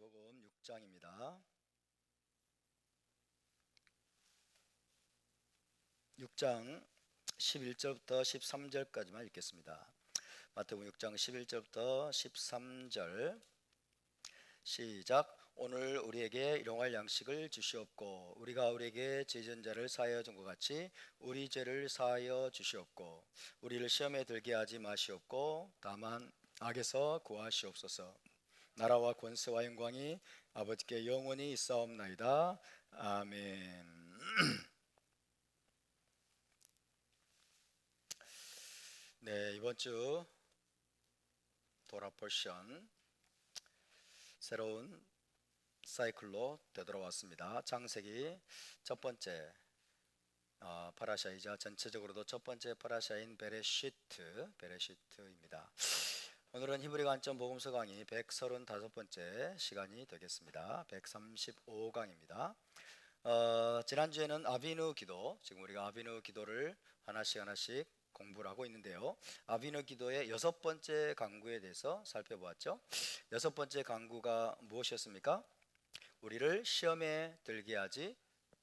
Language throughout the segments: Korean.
마태복음 6장입니다. 6장 11절부터 13절까지만 읽겠습니다. 마태복음 6장 11절부터 13절 시작. 오늘 우리에게 일용할 양식을 주시옵고 우리가 우리에게 죄진 자를 사하여 준 것 같이 우리 죄를 사하여 주시옵고 우리를 시험에 들게 하지 마시옵고 다만 악에서 구하시옵소서. 나라와 권세와 영광이 아버지께 영원히 있사옵나이다. 아멘. 네, 이번 주 도라 포션 새로운 사이클로 되돌아왔습니다. 창세기 첫 번째 파라샤이자 전체적으로도 첫 번째 파라샤인 베레시트입니다. 오늘은 히브리 관점 복음서 강의 135번째 시간이 되겠습니다. 135강입니다. 지난주에는 아비누 기도, 지금 우리가 아비누 기도를 하나씩 공부를 하고 있는데요. 아비누 기도의 6번째 강구에 대해서 살펴보았죠. 6번째 강구가 무엇이었습니까? 우리를 시험에 들게 하지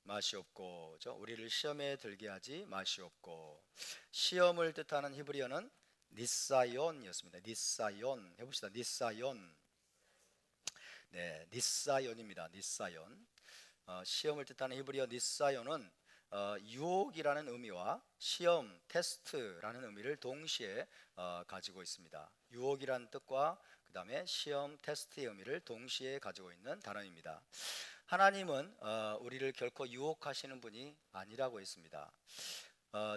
마시옵고, 우리를 시험에 들게 하지 마시옵고. 시험을 뜻하는 히브리어는 니사연이었습니다. 니사연 해봅시다. 니사연. 네, 니사연입니다. 니사연. 시험을 뜻하는 히브리어 니사연은 유혹이라는 의미와 시험, 테스트라는 의미를 동시에 가지고 있습니다. 유혹이라는 뜻과 그 다음에 시험, 테스트의 의미를 동시에 가지고 있는 단어입니다. 하나님은 우리를 결코 유혹하시는 분이 아니라고 했습니다.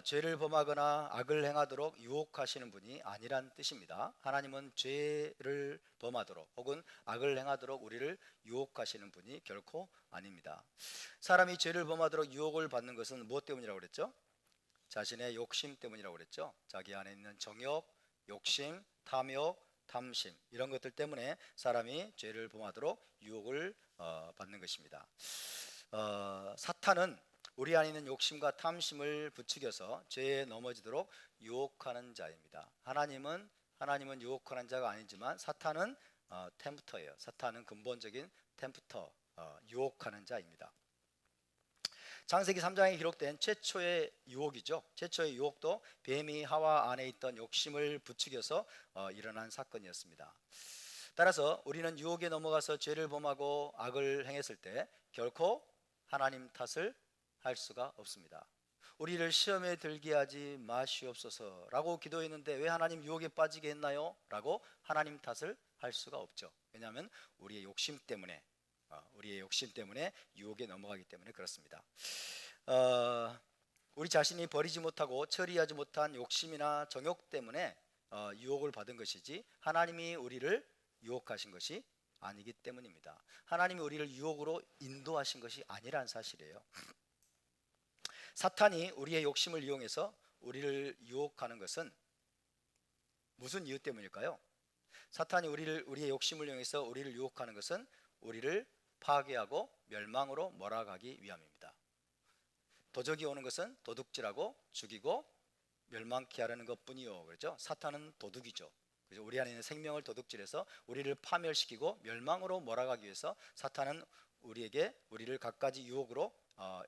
죄를 범하거나 악을 행하도록 유혹하시는 분이 아니란 뜻입니다. 하나님은 죄를 범하도록 혹은 악을 행하도록 우리를 유혹하시는 분이 결코 아닙니다. 사람이 죄를 범하도록 유혹을 받는 것은 무엇 때문이라고 그랬죠? 자신의 욕심 때문이라고 그랬죠. 자기 안에 있는 정욕, 욕심, 탐욕, 탐심 이런 것들 때문에 사람이 죄를 범하도록 유혹을 받는 것입니다. 사탄은 우리 안에 있는 욕심과 탐심을 부추겨서 죄에 넘어지도록 유혹하는 자입니다. 하나님은 유혹하는 자가 아니지만 사탄은 템프터예요. 사탄은 근본적인 템프터, 유혹하는 자입니다. 창세기 3장에 기록된 최초의 유혹이죠. 최초의 유혹도 뱀이 하와 안에 있던 욕심을 부추겨서 일어난 사건이었습니다. 따라서 우리는 유혹에 넘어가서 죄를 범하고 악을 행했을 때 결코 하나님 탓을 할 수가 없습니다. 우리를 시험에 들게 하지 마시옵소서 라고 기도했는데 왜 하나님 유혹에 빠지게 했나요? 라고 하나님 탓을 할 수가 없죠. 왜냐하면 우리의 욕심 때문에 유혹에 넘어가기 때문에 그렇습니다. 우리 자신이 버리지 못하고 처리하지 못한 욕심이나 정욕 때문에 유혹을 받은 것이지 하나님이 우리를 유혹하신 것이 아니기 때문입니다. 하나님이 우리를 유혹으로 인도하신 것이 아니라는 사실이에요. 사탄이 우리의 욕심을 이용해서 우리를 유혹하는 것은 무슨 이유 때문일까요? 사탄이 우리의 욕심을 이용해서 우리를 유혹하는 것은 우리를 파괴하고 멸망으로 몰아가기 위함입니다. 도적이 오는 것은 도둑질하고 죽이고 멸망케 하려는 것뿐이요. 그렇죠? 사탄은 도둑이죠. 우리 안에 있는 생명을 도둑질해서 우리를 파멸시키고 멸망으로 몰아가기 위해서 사탄은 우리를 갖가지 유혹으로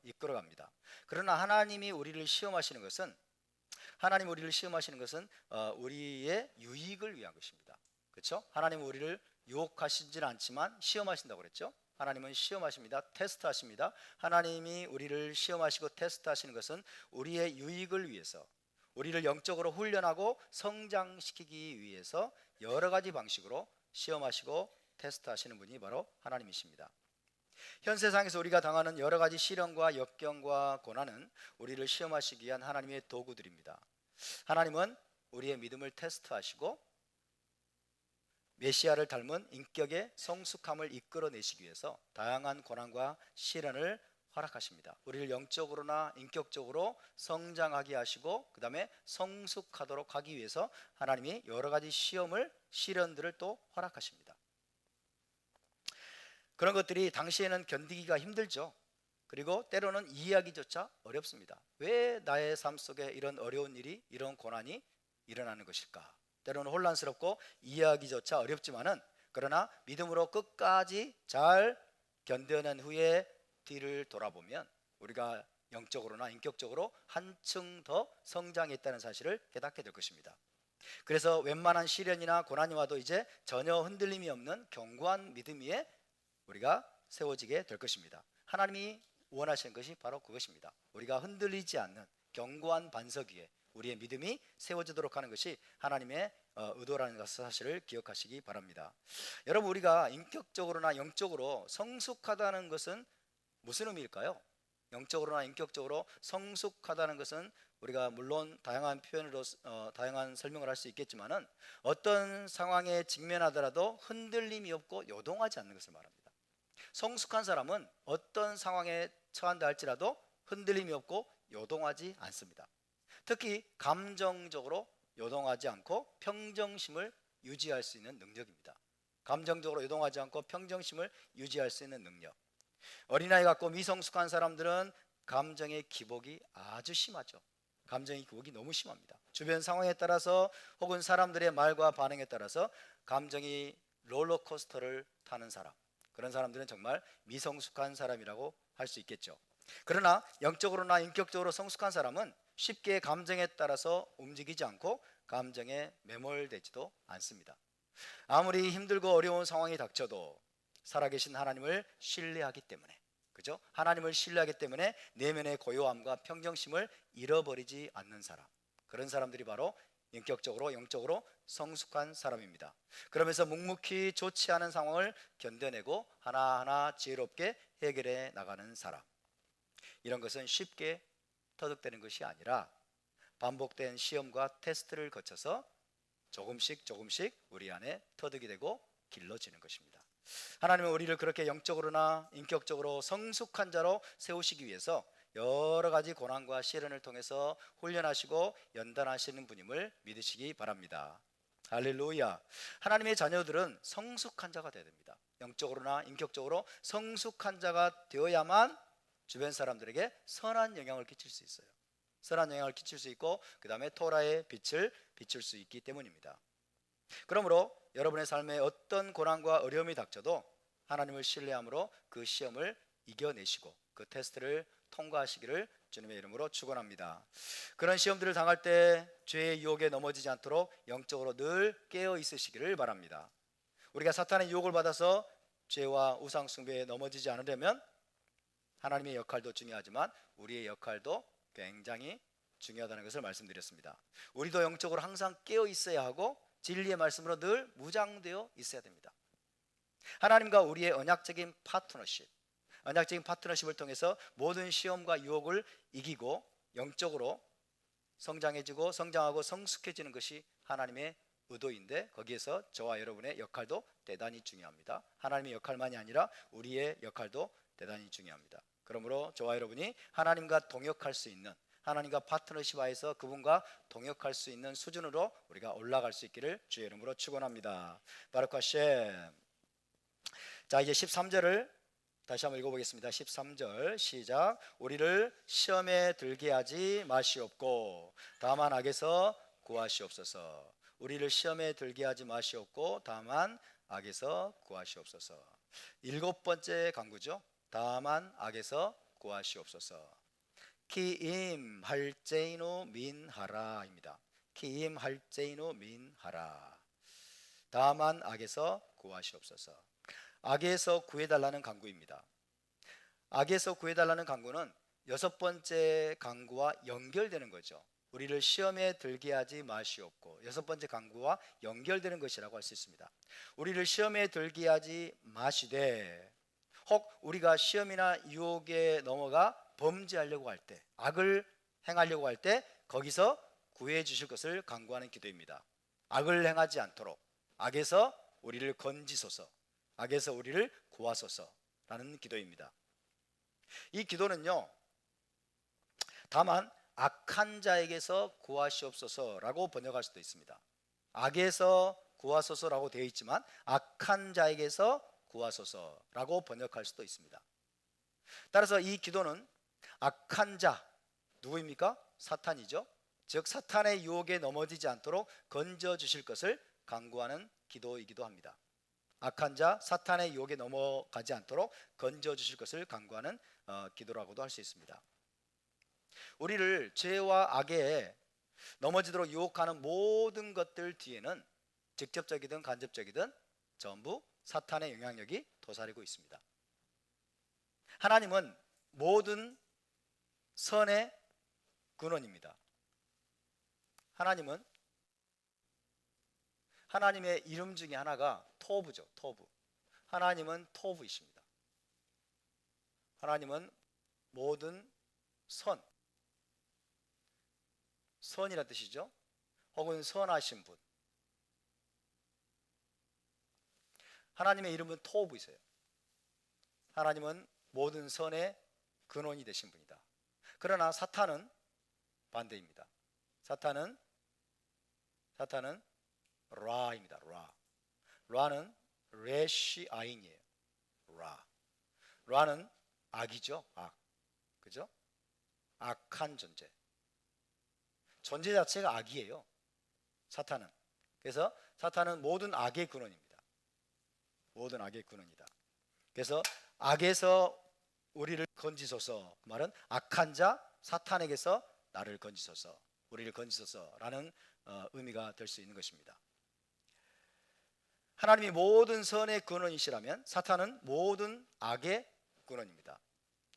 이끌어갑니다. 그러나 하나님이 우리를 시험하시는 것은 우리의 유익을 위한 것입니다. 그렇죠? 하나님은 우리를 유혹하시지는 않지만 시험하신다고 그랬죠? 하나님은 시험하십니다. 테스트하십니다. 하나님이 우리를 시험하시고 테스트하시는 것은 우리의 유익을 위해서, 우리를 영적으로 훈련하고 성장시키기 위해서 여러 가지 방식으로 시험하시고 테스트하시는 분이 바로 하나님이십니다. 현 세상에서 우리가 당하는 여러 가지 시련과 역경과 고난은 우리를 시험하시기 위한 하나님의 도구들입니다. 하나님은 우리의 믿음을 테스트하시고 메시아를 닮은 인격의 성숙함을 이끌어내시기 위해서 다양한 고난과 시련을 허락하십니다. 우리를 영적으로나 인격적으로 성장하게 하시고 그 다음에 성숙하도록 하기 위해서 하나님이 여러 가지 시련들을 또 허락하십니다. 그런 것들이 당시에는 견디기가 힘들죠. 그리고 때로는 이해하기조차 어렵습니다. 왜 나의 삶 속에 이런 어려운 일이, 이런 고난이 일어나는 것일까? 때로는 혼란스럽고 이해하기조차 어렵지만은 그러나 믿음으로 끝까지 잘 견뎌낸 후에 뒤를 돌아보면 우리가 영적으로나 인격적으로 한층 더 성장했다는 사실을 깨닫게 될 것입니다. 그래서 웬만한 시련이나 고난이 와도 이제 전혀 흔들림이 없는 견고한 믿음 위에 우리가 세워지게 될 것입니다. 하나님이 원하시는 것이 바로 그것입니다. 우리가 흔들리지 않는 견고한 반석 위에 우리의 믿음이 세워지도록 하는 것이 하나님의 의도라는 것 사실을 기억하시기 바랍니다. 여러분, 우리가 인격적으로나 영적으로 성숙하다는 것은 무슨 의미일까요? 영적으로나 인격적으로 성숙하다는 것은 우리가 물론 다양한 표현으로 다양한 설명을 할 수 있겠지만은 어떤 상황에 직면하더라도 흔들림이 없고 요동하지 않는 것을 말합니다. 성숙한 사람은 어떤 상황에 처한다 할지라도 흔들림이 없고 요동하지 않습니다. 특히 감정적으로 요동하지 않고 평정심을 유지할 수 있는 능력입니다. 감정적으로 요동하지 않고 평정심을 유지할 수 있는 능력. 어린아이 같고 미성숙한 사람들은 감정의 기복이 아주 심하죠. 감정의 기복이 너무 심합니다. 주변 상황에 따라서 혹은 사람들의 말과 반응에 따라서 감정이 롤러코스터를 타는 사람, 그런 사람들은 정말 미성숙한 사람이라고 할 수 있겠죠. 그러나 영적으로나 인격적으로 성숙한 사람은 쉽게 감정에 따라서 움직이지 않고 감정에 매몰되지도 않습니다. 아무리 힘들고 어려운 상황이 닥쳐도 살아계신 하나님을 신뢰하기 때문에, 그죠? 하나님을 신뢰하기 때문에 내면의 고요함과 평정심을 잃어버리지 않는 사람, 그런 사람들이 바로 인격적으로 영적으로 성숙한 사람입니다. 그러면서 묵묵히 좋지 않은 상황을 견뎌내고 하나하나 지혜롭게 해결해 나가는 사람, 이런 것은 쉽게 터득되는 것이 아니라 반복된 시험과 테스트를 거쳐서 조금씩 우리 안에 터득이 되고 길러지는 것입니다. 하나님은 우리를 그렇게 영적으로나 인격적으로 성숙한 자로 세우시기 위해서 여러 가지 고난과 시련을 통해서 훈련하시고 연단하시는 분임을 믿으시기 바랍니다. 할렐루야. 하나님의 자녀들은 성숙한 자가 되어야 됩니다. 영적으로나 인격적으로 성숙한 자가 되어야만 주변 사람들에게 선한 영향을 끼칠 수 있어요. 선한 영향을 끼칠 수 있고 그 다음에 토라의 빛을 비출 수 있기 때문입니다. 그러므로 여러분의 삶에 어떤 고난과 어려움이 닥쳐도 하나님을 신뢰함으로 그 시험을 이겨내시고 그 테스트를 통과하시기를 주님의 이름으로 축원합니다. 그런 시험들을 당할 때 죄의 유혹에 넘어지지 않도록 영적으로 늘 깨어 있으시기를 바랍니다. 우리가 사탄의 유혹을 받아서 죄와 우상 숭배에 넘어지지 않으려면 하나님의 역할도 중요하지만 우리의 역할도 굉장히 중요하다는 것을 말씀드렸습니다. 우리도 영적으로 항상 깨어 있어야 하고 진리의 말씀으로 늘 무장되어 있어야 됩니다. 하나님과 우리의 언약적인 파트너십을 통해서 모든 시험과 유혹을 이기고 영적으로 성장하고 성숙해지는 것이 하나님의 의도인데, 거기에서 저와 여러분의 역할도 대단히 중요합니다. 하나님의 역할만이 아니라 우리의 역할도 대단히 중요합니다. 그러므로 저와 여러분이 하나님과 동역할 수 있는, 하나님과 파트너십하에서 그분과 동역할 수 있는 수준으로 우리가 올라갈 수 있기를 주의 이름으로 축원합니다. 바르크 하셴. 자, 이제 13절을 다시 한번 읽어보겠습니다. 13절 시작. 우리를 시험에 들게 하지 마시옵고 다만 악에서 구하시옵소서. 우리를 시험에 들게 하지 마시옵고 다만 악에서 구하시옵소서. 7번째 강구죠. 다만 악에서 구하시옵소서. 키임 할제이노 민하라입니다. 키임 할제이노 민하라. 다만 악에서 구하시옵소서. 악에서 구해달라는 강구입니다. 악에서 구해달라는 강구는 6번째 강구와 연결되는 거죠. 우리를 시험에 들게 하지 마시옵고 6번째 강구와 연결되는 것이라고 할 수 있습니다. 우리를 시험에 들게 하지 마시되, 혹 우리가 시험이나 유혹에 넘어가 범죄하려고 할 때, 악을 행하려고 할 때 거기서 구해 주실 것을 간구하는 기도입니다. 악을 행하지 않도록 악에서 우리를 건지소서, 악에서 우리를 구하소서라는 기도입니다. 이 기도는요, 다만 악한 자에게서 구하시옵소서라고 번역할 수도 있습니다. 악에서 구하소서라고 되어 있지만 악한 자에게서 구하소서라고 번역할 수도 있습니다. 따라서 이 기도는 악한 자, 누구입니까? 사탄이죠. 즉 사탄의 유혹에 넘어지지 않도록 건져 주실 것을 간구하는 기도이기도 합니다. 악한 자 사탄의 유혹에 넘어가지 않도록 건져주실 것을 간구하는 기도라고도 할 수 있습니다. 우리를 죄와 악에 넘어지도록 유혹하는 모든 것들 뒤에는 직접적이든 간접적이든 전부 사탄의 영향력이 도사리고 있습니다. 하나님은 모든 선의 근원입니다. 하나님의 이름 중에 하나가 토브죠. 토브. 하나님은 토브이십니다. 하나님은 모든 선이라 뜻이죠. 혹은 선하신 분. 하나님의 이름은 토브이세요. 하나님은 모든 선의 근원이 되신 분이다. 그러나 사탄은 반대입니다. 사탄은 라입니다. 라는 레시 아인이에요. 라는 악이죠. 악. 그죠? 악한 존재 자체가 악이에요. 사탄은. 그래서 사탄은 모든 악의 근원입니다. 모든 악의 근원이다. 그래서 악에서 우리를 건지소서, 그 말은 악한 자 사탄에게서 나를 건지소서, 우리를 건지소서라는 의미가 될 수 있는 것입니다. 하나님이 모든 선의 근원이시라면 사탄은 모든 악의 근원입니다.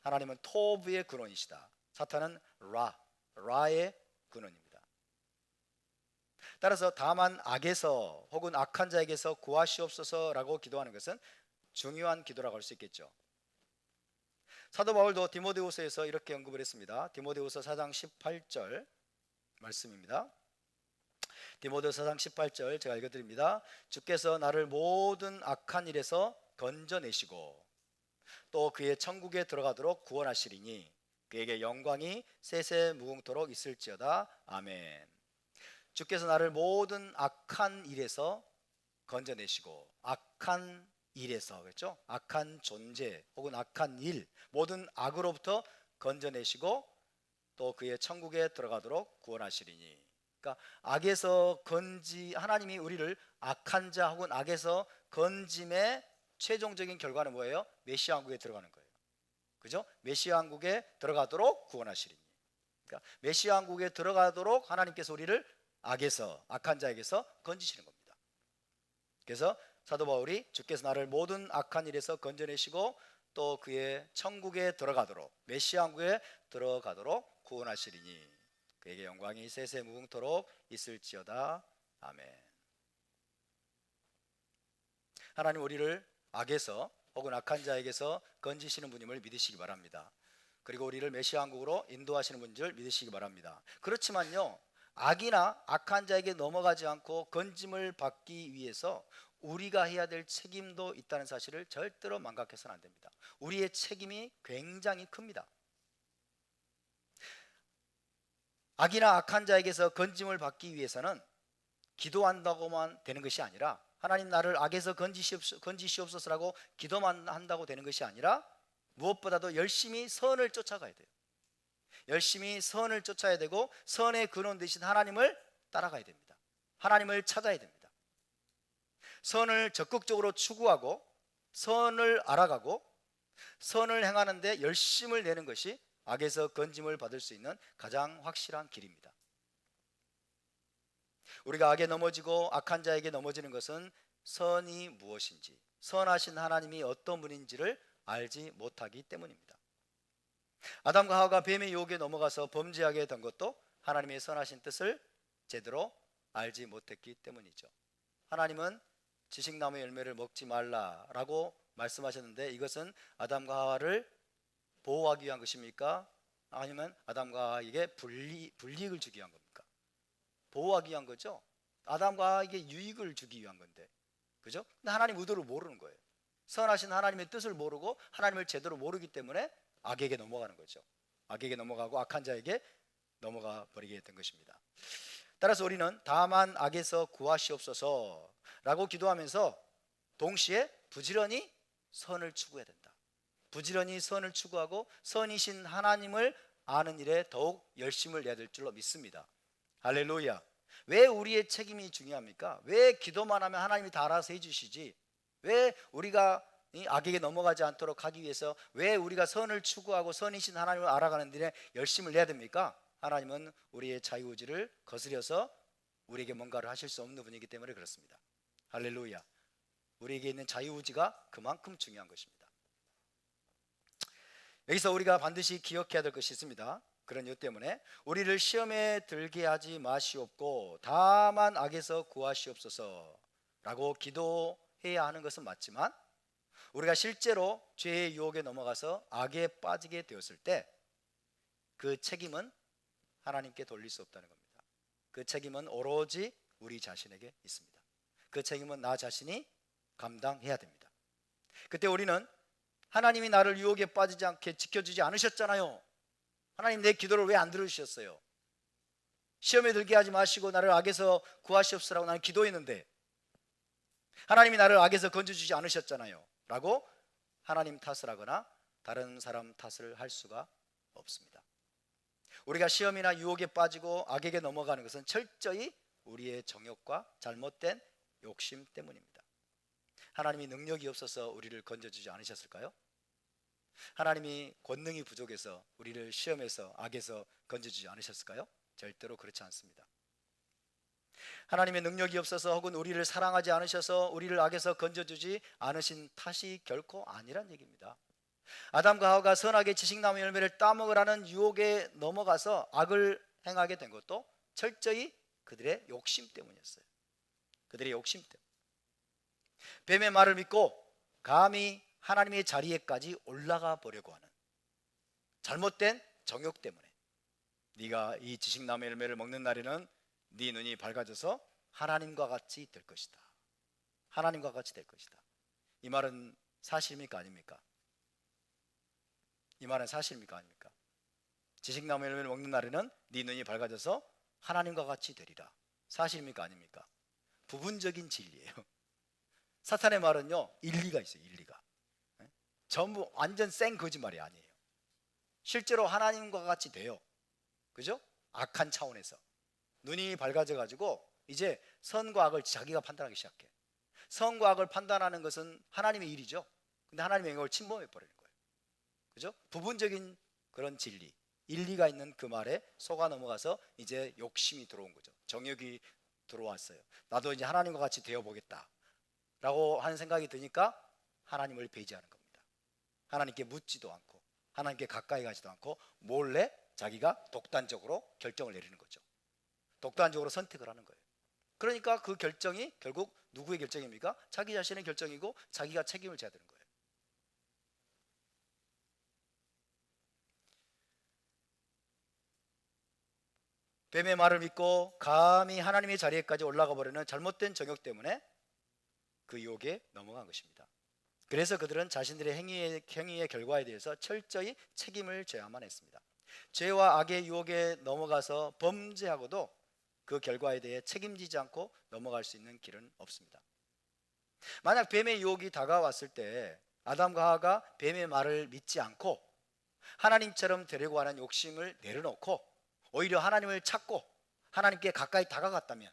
하나님은 토브의 근원이시다. 사탄은 라의 근원입니다. 따라서 다만 악에서 혹은 악한 자에게서 구하시옵소서라고 기도하는 것은 중요한 기도라고 할 수 있겠죠. 사도 바울도 디모데후서에서 이렇게 언급을 했습니다. 디모데후서 4장 18절 말씀입니다. 디모데후서 4장 18절 제가 읽어드립니다. 주께서 나를 모든 악한 일에서 건져내시고 또 그의 천국에 들어가도록 구원하시리니 그에게 영광이 세세 무궁토록 있을지어다. 아멘. 주께서 나를 모든 악한 일에서 건져내시고, 악한 일에서, 그렇죠? 악한 존재 혹은 악한 일, 모든 악으로부터 건져내시고 또 그의 천국에 들어가도록 구원하시리니. 그러니까 악에서 하나님이 우리를 악한 자 혹은 악에서 건짐의 최종적인 결과는 뭐예요? 메시아 왕국에 들어가는 거예요. 그죠? 메시아 왕국에 들어가도록 구원하시리니. 그러니까 메시아 왕국에 들어가도록 하나님께서 우리를 악한 자에게서 건지시는 겁니다. 그래서 사도 바울이 주께서 나를 모든 악한 일에서 건져내시고 또 그의 천국에 들어가도록, 메시아 왕국에 들어가도록 구원하시리니 그에게 영광이 세세 무궁토록 있을지어다. 아멘. 하나님 우리를 악에서 혹은 악한 자에게서 건지시는 분임을 믿으시기 바랍니다. 그리고 우리를 메시아 왕국으로 인도하시는 분인 줄 믿으시기 바랍니다. 그렇지만요, 악이나 악한 자에게 넘어가지 않고 건짐을 받기 위해서 우리가 해야 될 책임도 있다는 사실을 절대로 망각해서는 안 됩니다. 우리의 책임이 굉장히 큽니다. 악이나 악한 자에게서 건짐을 받기 위해서는 기도한다고만 되는 것이 아니라, 하나님 나를 악에서 건지시옵소서라고 기도만 한다고 되는 것이 아니라 무엇보다도 열심히 선을 쫓아가야 돼요. 열심히 선을 쫓아야 되고 선의 근원 되신 하나님을 따라가야 됩니다. 하나님을 찾아야 됩니다. 선을 적극적으로 추구하고 선을 알아가고 선을 행하는 데 열심을 내는 것이 악에서 건짐을 받을 수 있는 가장 확실한 길입니다. 우리가 악에 넘어지고 악한 자에게 넘어지는 것은 선이 무엇인지, 선하신 하나님이 어떤 분인지를 알지 못하기 때문입니다. 아담과 하와가 뱀의 유혹에 넘어가서 범죄하게 된 것도 하나님의 선하신 뜻을 제대로 알지 못했기 때문이죠. 하나님은 지식나무 열매를 먹지 말라라고 말씀하셨는데 이것은 아담과 하와를 보호하기 위한 것입니까? 아니면 아담과 하와에게 불이익을 주기 위한 겁니까? 보호하기 위한 거죠. 아담과 하와에게 유익을 주기 위한 건데, 그죠? 근데 하나님 의도를 모르는 거예요. 선하신 하나님의 뜻을 모르고 하나님을 제대로 모르기 때문에 악에게 넘어가는 거죠. 악에게 넘어가고 악한 자에게 넘어가 버리게 된 것입니다. 따라서 우리는 다만 악에서 구하시옵소서라고 기도하면서 동시에 부지런히 선을 추구해야 된다. 부지런히 선을 추구하고 선이신 하나님을 아는 일에 더욱 열심을 내야 될 줄로 믿습니다. 할렐루야. 왜 우리의 책임이 중요합니까? 왜 기도만 하면 하나님이 다 알아서 해주시지 왜 우리가 이 악에게 넘어가지 않도록 하기 위해서 왜 우리가 선을 추구하고 선이신 하나님을 알아가는 일에 열심을 내야 됩니까? 하나님은 우리의 자유의지를 거스려서 우리에게 뭔가를 하실 수 없는 분이기 때문에 그렇습니다. 할렐루야. 우리에게 있는 자유의지가 그만큼 중요한 것입니다. 여기서 우리가 반드시 기억해야 될 것이 있습니다. 그런 이유 때문에 우리를 시험에 들게 하지 마시옵고 다만 악에서 구하시옵소서 라고 기도해야 하는 것은 맞지만, 우리가 실제로 죄의 유혹에 넘어가서 악에 빠지게 되었을 때 그 책임은 하나님께 돌릴 수 없다는 겁니다. 그 책임은 오로지 우리 자신에게 있습니다. 그 책임은 나 자신이 감당해야 됩니다. 그때 우리는 하나님이 나를 유혹에 빠지지 않게 지켜주지 않으셨잖아요. 하나님 내 기도를 왜 안 들으셨어요? 시험에 들게 하지 마시고 나를 악에서 구하시옵소서라고 나는 기도했는데 하나님이 나를 악에서 건져주지 않으셨잖아요 라고 하나님 탓을 하거나 다른 사람 탓을 할 수가 없습니다. 우리가 시험이나 유혹에 빠지고 악에게 넘어가는 것은 철저히 우리의 정욕과 잘못된 욕심 때문입니다. 하나님이 능력이 없어서 우리를 건져주지 않으셨을까요? 하나님이 권능이 부족해서 우리를 시험에서 악에서 건져주지 않으셨을까요? 절대로 그렇지 않습니다. 하나님의 능력이 없어서 혹은 우리를 사랑하지 않으셔서 우리를 악에서 건져주지 않으신 탓이 결코 아니란 얘기입니다. 아담과 하와가 선악의 지식나무 열매를 따먹으라는 유혹에 넘어가서 악을 행하게 된 것도 철저히 그들의 욕심 때문이었어요. 그들의 욕심 때문에. 뱀의 말을 믿고 감히 하나님의 자리에까지 올라가 보려고 하는 잘못된 정욕 때문에 네가 이 지식나무 열매를 먹는 날에는 네 눈이 밝아져서 하나님과 같이 될 것이다. 하나님과 같이 될 것이다. 이 말은 사실입니까 아닙니까? 이 말은 사실입니까 아닙니까? 지식나무 열매를 먹는 날에는 네 눈이 밝아져서 하나님과 같이 되리라. 사실입니까 아닙니까? 부분적인 진리예요. 사탄의 말은요 일리가 있어요. 일리가. 전부 완전 생 거짓말이 아니에요. 실제로 하나님과 같이 돼요. 그죠? 악한 차원에서 눈이 밝아져 가지고 이제 선과 악을 자기가 판단하기 시작해. 선과 악을 판단하는 것은 하나님의 일이죠. 근데 하나님의 영역을 침범해 버리는 거예요. 그죠? 부분적인 그런 진리, 일리가 있는 그 말에 속아 넘어가서 이제 욕심이 들어온 거죠. 정욕이 들어왔어요. 나도 이제 하나님과 같이 되어 보겠다 라고 하는 생각이 드니까 하나님을 배제하는 겁니다. 하나님께 묻지도 않고 하나님께 가까이 가지도 않고 몰래 자기가 독단적으로 결정을 내리는 거죠. 독단적으로 선택을 하는 거예요. 그러니까 그 결정이 결국 누구의 결정입니까? 자기 자신의 결정이고 자기가 책임을 져야 되는 거예요. 뱀의 말을 믿고 감히 하나님의 자리에까지 올라가 버리는 잘못된 정욕 때문에 그 유혹에 넘어간 것입니다. 그래서 그들은 자신들의 행위의 결과에 대해서 철저히 책임을 져야만 했습니다. 죄와 악의 유혹에 넘어가서 범죄하고도 그 결과에 대해 책임지지 않고 넘어갈 수 있는 길은 없습니다. 만약 뱀의 유혹이 다가왔을 때 아담과 하와가 뱀의 말을 믿지 않고 하나님처럼 되려고 하는 욕심을 내려놓고 오히려 하나님을 찾고 하나님께 가까이 다가갔다면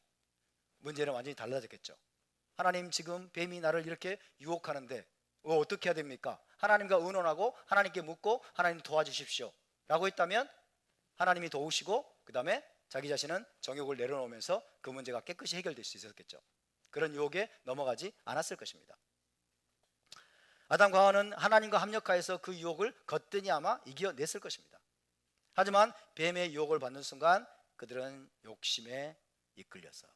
문제는 완전히 달라졌겠죠. 하나님 지금 뱀이 나를 이렇게 유혹하는데 어떻게 해야 됩니까? 하나님과 의논하고 하나님께 묻고 하나님 도와주십시오 라고 했다면 하나님이 도우시고 그 다음에 자기 자신은 정욕을 내려놓으면서 그 문제가 깨끗이 해결될 수 있었겠죠. 그런 유혹에 넘어가지 않았을 것입니다. 아담과 하와는 하나님과 합력하여서 그 유혹을 거뜬히 아마 이겨냈을 것입니다. 하지만 뱀의 유혹을 받는 순간 그들은 욕심에 이끌려서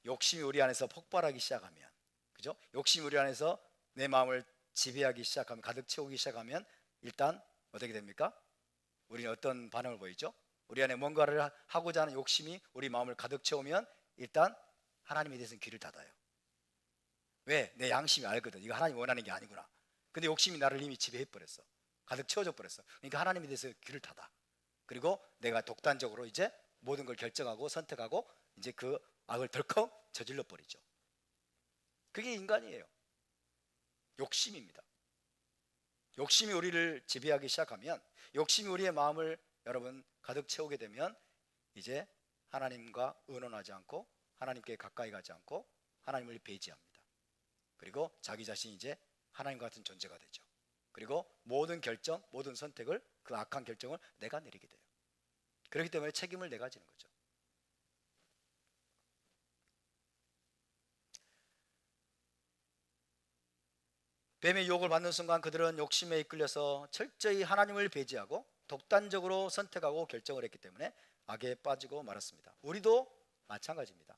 욕심이 우리 안에서 폭발하기 시작하면, 그죠? 욕심이 우리 안에서 내 마음을 지배하기 시작하면, 가득 채우기 시작하면 일단 어떻게 됩니까? 우리는 어떤 반응을 보이죠? 우리 안에 뭔가를 하고자 하는 욕심이 우리 마음을 가득 채우면 일단 하나님에 대해서는 귀를 닫아요. 왜? 내 양심이 알거든. 이거 하나님 원하는 게 아니구나. 근데 욕심이 나를 이미 지배해버렸어. 가득 채워져 버렸어. 그러니까 하나님에 대해서 귀를 닫아. 그리고 내가 독단적으로 이제 모든 걸 결정하고 선택하고 이제 그 악을 덜컥 저질러 버리죠. 그게 인간이에요. 욕심입니다. 욕심이 우리를 지배하기 시작하면, 욕심이 우리의 마음을 여러분 가득 채우게 되면 이제 하나님과 의논하지 않고 하나님께 가까이 가지 않고 하나님을 배제합니다. 그리고 자기 자신이 이제 하나님 같은 존재가 되죠. 그리고 모든 결정, 모든 선택을, 그 악한 결정을 내가 내리게 돼요. 그렇기 때문에 책임을 내가 지는 거죠. 뱀의 유혹을 받는 순간 그들은 욕심에 이끌려서 철저히 하나님을 배제하고 독단적으로 선택하고 결정을 했기 때문에 악에 빠지고 말았습니다. 우리도 마찬가지입니다.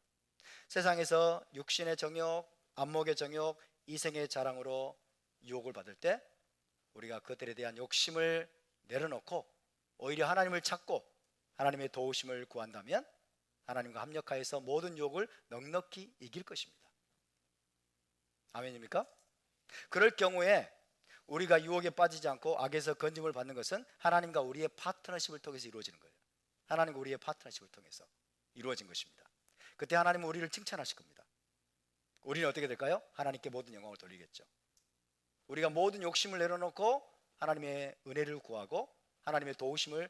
세상에서 육신의 정욕, 안목의 정욕, 이생의 자랑으로 유혹을 받을 때 우리가 그들에 대한 욕심을 내려놓고 오히려 하나님을 찾고 하나님의 도우심을 구한다면 하나님과 합력하여서 모든 유혹을 넉넉히 이길 것입니다. 아멘입니까? 그럴 경우에 우리가 유혹에 빠지지 않고 악에서 건짐을 받는 것은 하나님과 우리의 파트너십을 통해서 이루어지는 거예요. 하나님과 우리의 파트너십을 통해서 이루어진 것입니다. 그때 하나님은 우리를 칭찬하실 겁니다. 우리는 어떻게 될까요? 하나님께 모든 영광을 돌리겠죠. 우리가 모든 욕심을 내려놓고 하나님의 은혜를 구하고 하나님의 도우심을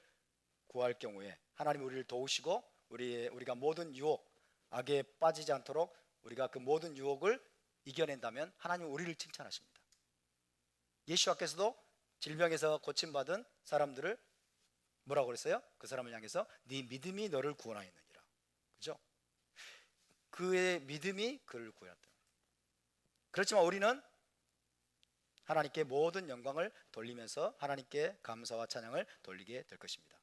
구할 경우에 하나님이 우리를 도우시고 우리가 모든 유혹, 악에 빠지지 않도록 우리가 그 모든 유혹을 이겨낸다면 하나님은 우리를 칭찬하십니다. 예수께서도 질병에서 고침받은 사람들을 뭐라고 그랬어요? 그 사람을 향해서 네 믿음이 너를 구원하였느니라. 그죠? 그의 믿음이 그를 구원했다. 그렇지만 우리는 하나님께 모든 영광을 돌리면서 하나님께 감사와 찬양을 돌리게 될 것입니다.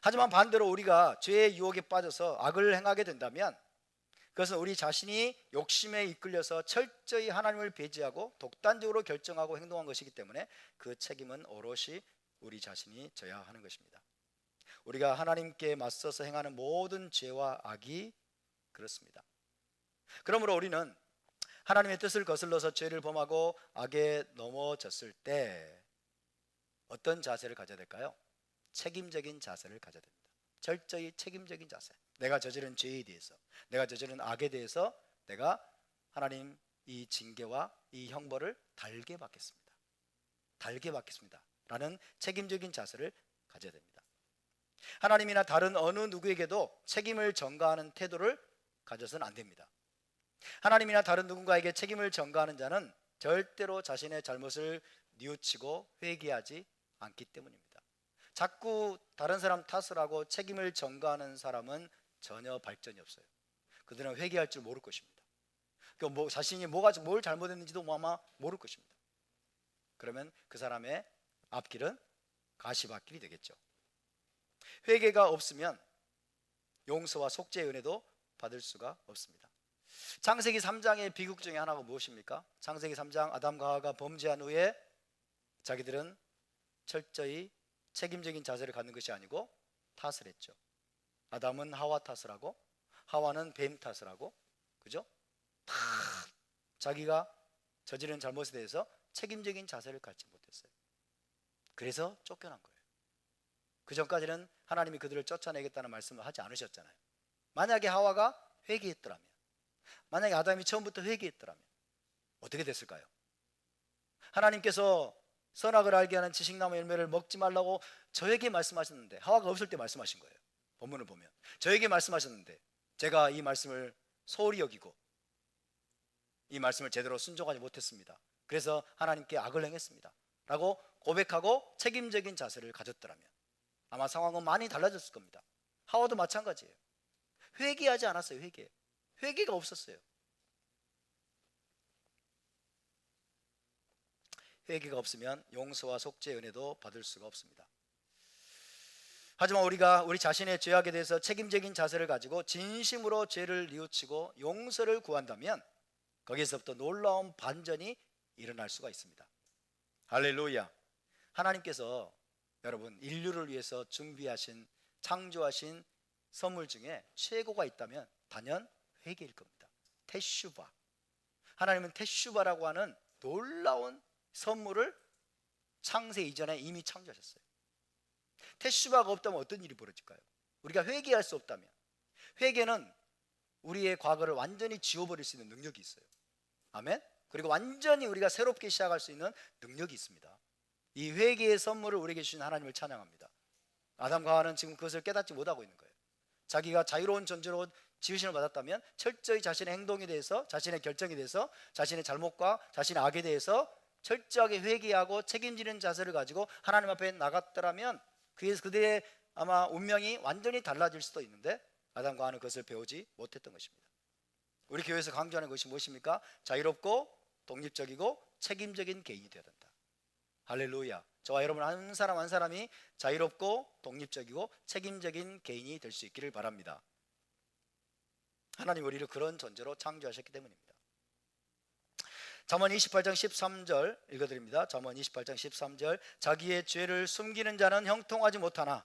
하지만 반대로 우리가 죄의 유혹에 빠져서 악을 행하게 된다면 그것은 우리 자신이 욕심에 이끌려서 철저히 하나님을 배제하고 독단적으로 결정하고 행동한 것이기 때문에 그 책임은 오롯이 우리 자신이 져야 하는 것입니다. 우리가 하나님께 맞서서 행하는 모든 죄와 악이 그렇습니다. 그러므로 우리는 하나님의 뜻을 거슬러서 죄를 범하고 악에 넘어졌을 때 어떤 자세를 가져야 될까요? 책임적인 자세를 가져야 됩니다. 철저히 책임적인 자세. 내가 저지른 죄에 대해서, 내가 저지른 악에 대해서 내가 하나님 이 징계와 이 형벌을 달게 받겠습니다. 달게 받겠습니다 라는 책임적인 자세를 가져야 됩니다. 하나님이나 다른 어느 누구에게도 책임을 전가하는 태도를 가져서는 안 됩니다. 하나님이나 다른 누군가에게 책임을 전가하는 자는 절대로 자신의 잘못을 뉘우치고 회개하지 않기 때문입니다. 자꾸 다른 사람 탓을 하고 책임을 전가하는 사람은 전혀 발전이 없어요. 그들은 회개할 줄 모를 것입니다. 자신이 뭘 잘못했는지도 아마 모를 것입니다. 그러면 그 사람의 앞길은 가시밭길이 되겠죠. 회개가 없으면 용서와 속죄의 은혜도 받을 수가 없습니다. 창세기 3장의 비극 중에 하나가 무엇입니까? 창세기 3장 아담과 하와가 범죄한 후에 자기들은 철저히 책임적인 자세를 갖는 것이 아니고 탓을 했죠. 아담은 하와 탓을 하고 하와는 뱀 탓을 하고, 그죠? 다 자기가 저지른 잘못에 대해서 책임적인 자세를 갖지 못했어요. 그래서 쫓겨난 거예요. 그 전까지는 하나님이 그들을 쫓아내겠다는 말씀을 하지 않으셨잖아요. 만약에 하와가 회개했더라면, 만약에 아담이 처음부터 회개했더라면 어떻게 됐을까요? 하나님께서 선악을 알게 하는 지식나무 열매를 먹지 말라고 저에게 말씀하셨는데, 하와가 없을 때 말씀하신 거예요. 본문을 보면 저에게 말씀하셨는데 제가 이 말씀을 소홀히 여기고 이 말씀을 제대로 순종하지 못했습니다. 그래서 하나님께 악을 행했습니다 라고 고백하고 책임적인 자세를 가졌더라면 아마 상황은 많이 달라졌을 겁니다. 하와도 마찬가지예요. 회개하지 않았어요. 회개가 없었어요. 회개가 없으면 용서와 속죄의 은혜도 받을 수가 없습니다. 하지만 우리가 우리 자신의 죄악에 대해서 책임적인 자세를 가지고 진심으로 죄를 뉘우치고 용서를 구한다면 거기에서부터 놀라운 반전이 일어날 수가 있습니다. 할렐루야. 하나님께서 여러분 인류를 위해서 준비하신, 창조하신 선물 중에 최고가 있다면 단연 회개일 겁니다. 테슈바. 하나님은 테슈바라고 하는 놀라운 선물을 창세 이전에 이미 창조하셨어요. 테슈바가 없다면 어떤 일이 벌어질까요? 우리가 회개할 수 없다면, 회개는 우리의 과거를 완전히 지워버릴 수 있는 능력이 있어요. 아멘. 그리고 완전히 우리가 새롭게 시작할 수 있는 능력이 있습니다. 이 회개의 선물을 우리에게 주신 하나님을 찬양합니다. 아담과 하와는 지금 그것을 깨닫지 못하고 있는 거예요. 자기가 자유로운 존재로 지으심을 받았다면 철저히 자신의 행동에 대해서, 자신의 결정에 대해서, 자신의 잘못과 자신의 악에 대해서 철저하게 회개하고 책임지는 자세를 가지고 하나님 앞에 나갔더라면 그들의 아마 운명이 완전히 달라질 수도 있는데 아담과 하와는 그것을 배우지 못했던 것입니다. 우리 교회에서 강조하는 것이 무엇입니까? 자유롭고 독립적이고 책임적인 개인이 되어야 된다. 할렐루야. 저와 여러분 한 사람 한 사람이 자유롭고 독립적이고 책임적인 개인이 될 수 있기를 바랍니다. 하나님 우리를 그런 존재로 창조하셨기 때문입니다. 잠언 28장 13절 읽어드립니다. 잠언 28장 13절 자기의 죄를 숨기는 자는 형통하지 못하나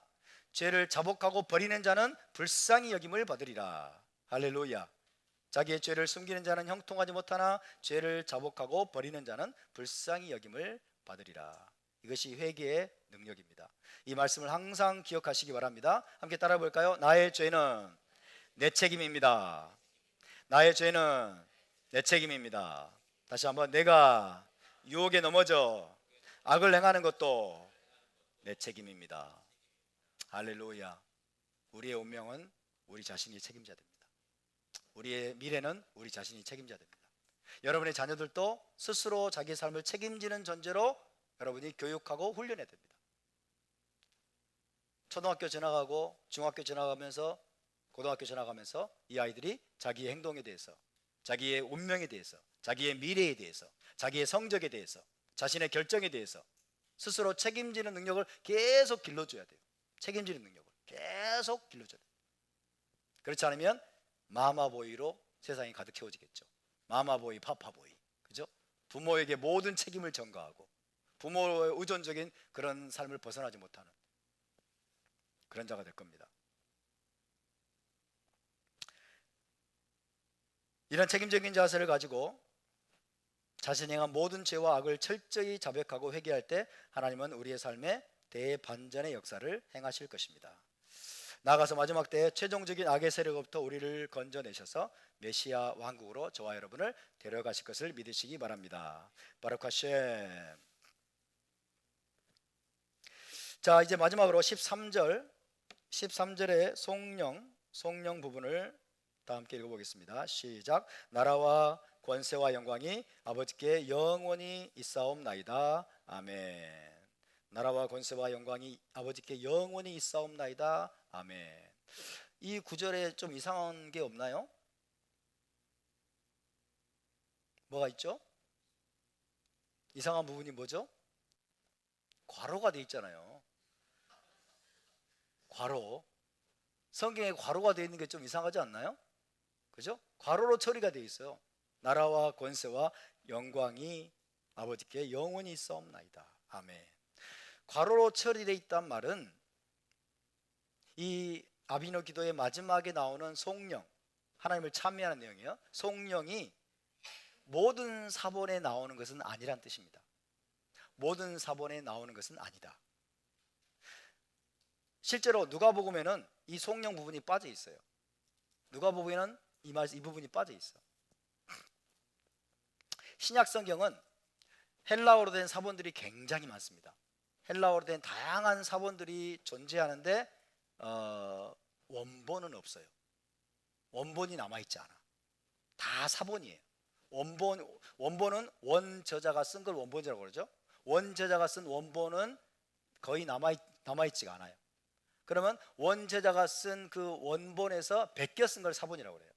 죄를 자복하고 버리는 자는 불쌍히 여김을 받으리라. 할렐루야. 자기의 죄를 숨기는 자는 형통하지 못하나 죄를 자복하고 버리는 자는 불쌍히 여김을 받으리라. 이것이 회개의 능력입니다. 이 말씀을 항상 기억하시기 바랍니다. 함께 따라 볼까요? 나의 죄는 내 책임입니다. 나의 죄는 내 책임입니다. 다시 한번, 내가 유혹에 넘어져 악을 행하는 것도 내 책임입니다. 할렐루야. 우리의 운명은 우리 자신이 책임져야 됩니다. 우리의 미래는 우리 자신이 책임져야 됩니다. 여러분의 자녀들도 스스로 자기 삶을 책임지는 존재로 여러분이 교육하고 훈련해야 됩니다. 초등학교 지나가고 중학교 지나가면서 고등학교 지나가면서 이 아이들이 자기의 행동에 대해서, 자기의 운명에 대해서, 자기의 미래에 대해서, 자기의 성적에 대해서, 자신의 결정에 대해서 스스로 책임지는 능력을 계속 길러줘야 돼요. 책임지는 능력을 계속 길러줘야 돼요. 그렇지 않으면 마마보이로 세상이 가득 채워지겠죠. 마마보이, 파파보이, 그죠? 부모에게 모든 책임을 전가하고 부모의 의존적인 그런 삶을 벗어나지 못하는 그런 자가 될 겁니다. 이런 책임적인 자세를 가지고 자신이 행한 모든 죄와 악을 철저히 자백하고 회개할 때 하나님은 우리의 삶에 대반전의 역사를 행하실 것입니다. 나아가서 마지막 때에 최종적인 악의 세력으로부터 우리를 건져내셔서 메시아 왕국으로 저와 여러분을 데려가실 것을 믿으시기 바랍니다. 바루크 하셈. 자, 이제 마지막으로 13절의 송령 부분을 다 함께 읽어보겠습니다. 시작. 나라와 권세와 영광이 아버지께 영원히 있사옵나이다. 아멘. 나라와 권세와 영광이 아버지께 영원히 있사옵나이다. 아멘. 이 구절에 좀 이상한 게 없나요? 뭐가 있죠? 이상한 부분이 뭐죠? 괄호가 돼 있잖아요. 괄호. 성경에 괄호가 돼 있는 게 좀 이상하지 않나요? 그죠? 괄호로 처리가 돼 있어요. 나라와 권세와 영광이 아버지께 영원히 있사옵나이다. 아멘. 괄호로 처리되어 있단 말은 이 아비노 기도의 마지막에 나오는 송령, 하나님을 찬미하는 내용이에요. 송령이 모든 사본에 나오는 것은 아니란 뜻입니다. 모든 사본에 나오는 것은 아니다. 실제로 누가복음에는 이 송령 부분이 빠져 있어요. 누가복음에는 이 부분이 빠져 있어. 신약 성경은 헬라어로 된 사본들이 굉장히 많습니다. 헬라어로 된 다양한 사본들이 존재하는데 원본은 없어요. 원본이 남아있지 않아. 다 사본이에요. 원본은 원저자가 쓴 걸 원본이라고 그러죠. 원저자가 쓴 원본은 거의 남아있지가 않아요. 그러면 원저자가 쓴 그 원본에서 베껴 쓴 걸 사본이라고 그래요.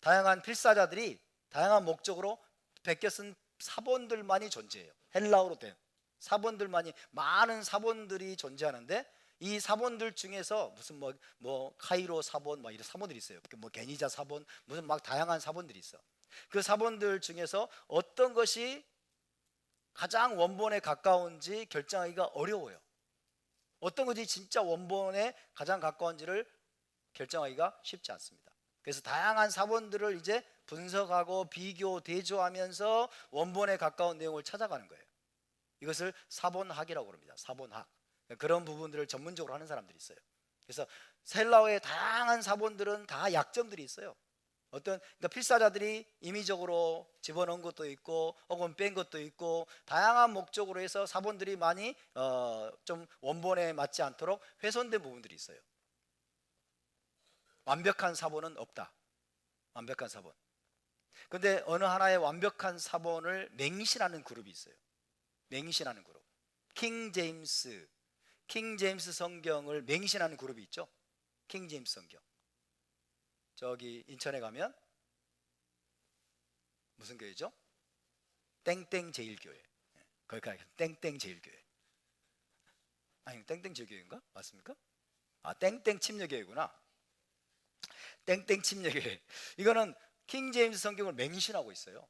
다양한 필사자들이 다양한 목적으로 베껴 쓴 사본들만이 존재해요. 헬라어로 된 사본들만이, 많은 사본들이 존재하는데 이 사본들 중에서 무슨 뭐 카이로 사본 막 이런 사본들이 있어요. 뭐 게니자 사본, 무슨 막 다양한 사본들이 있어. 그 사본들 중에서 어떤 것이 가장 원본에 가까운지 결정하기가 어려워요. 어떤 것이 진짜 원본에 가장 가까운지를 결정하기가 쉽지 않습니다. 그래서 다양한 사본들을 이제 분석하고 비교, 대조하면서 원본에 가까운 내용을 찾아가는 거예요. 이것을 사본학이라고 합니다. 사본학. 그런 부분들을 전문적으로 하는 사람들이 있어요. 그래서 헬라어의 다양한 사본들은 다 약점들이 있어요. 그러니까 필사자들이 임의적으로 집어넣은 것도 있고 혹은 뺀 것도 있고 다양한 목적으로 해서 사본들이 많이 좀 원본에 맞지 않도록 훼손된 부분들이 있어요. 완벽한 사본은 없다. 완벽한 사본. 근데 어느 하나의 완벽한 사본을 맹신하는 그룹이 있어요. 맹신하는 그룹. 킹 제임스 성경을 맹신하는 그룹이 있죠. 킹 제임스 성경. 저기 인천에 가면 무슨 교회죠? 땡땡 제일교회. 거기 가 땡땡 제일교회. 아니 땡땡 제일교회인가? 맞습니까? 아 땡땡 침례교회구나. 땡땡 침례교회. 이거는 킹 제임스 성경을 맹신하고 있어요.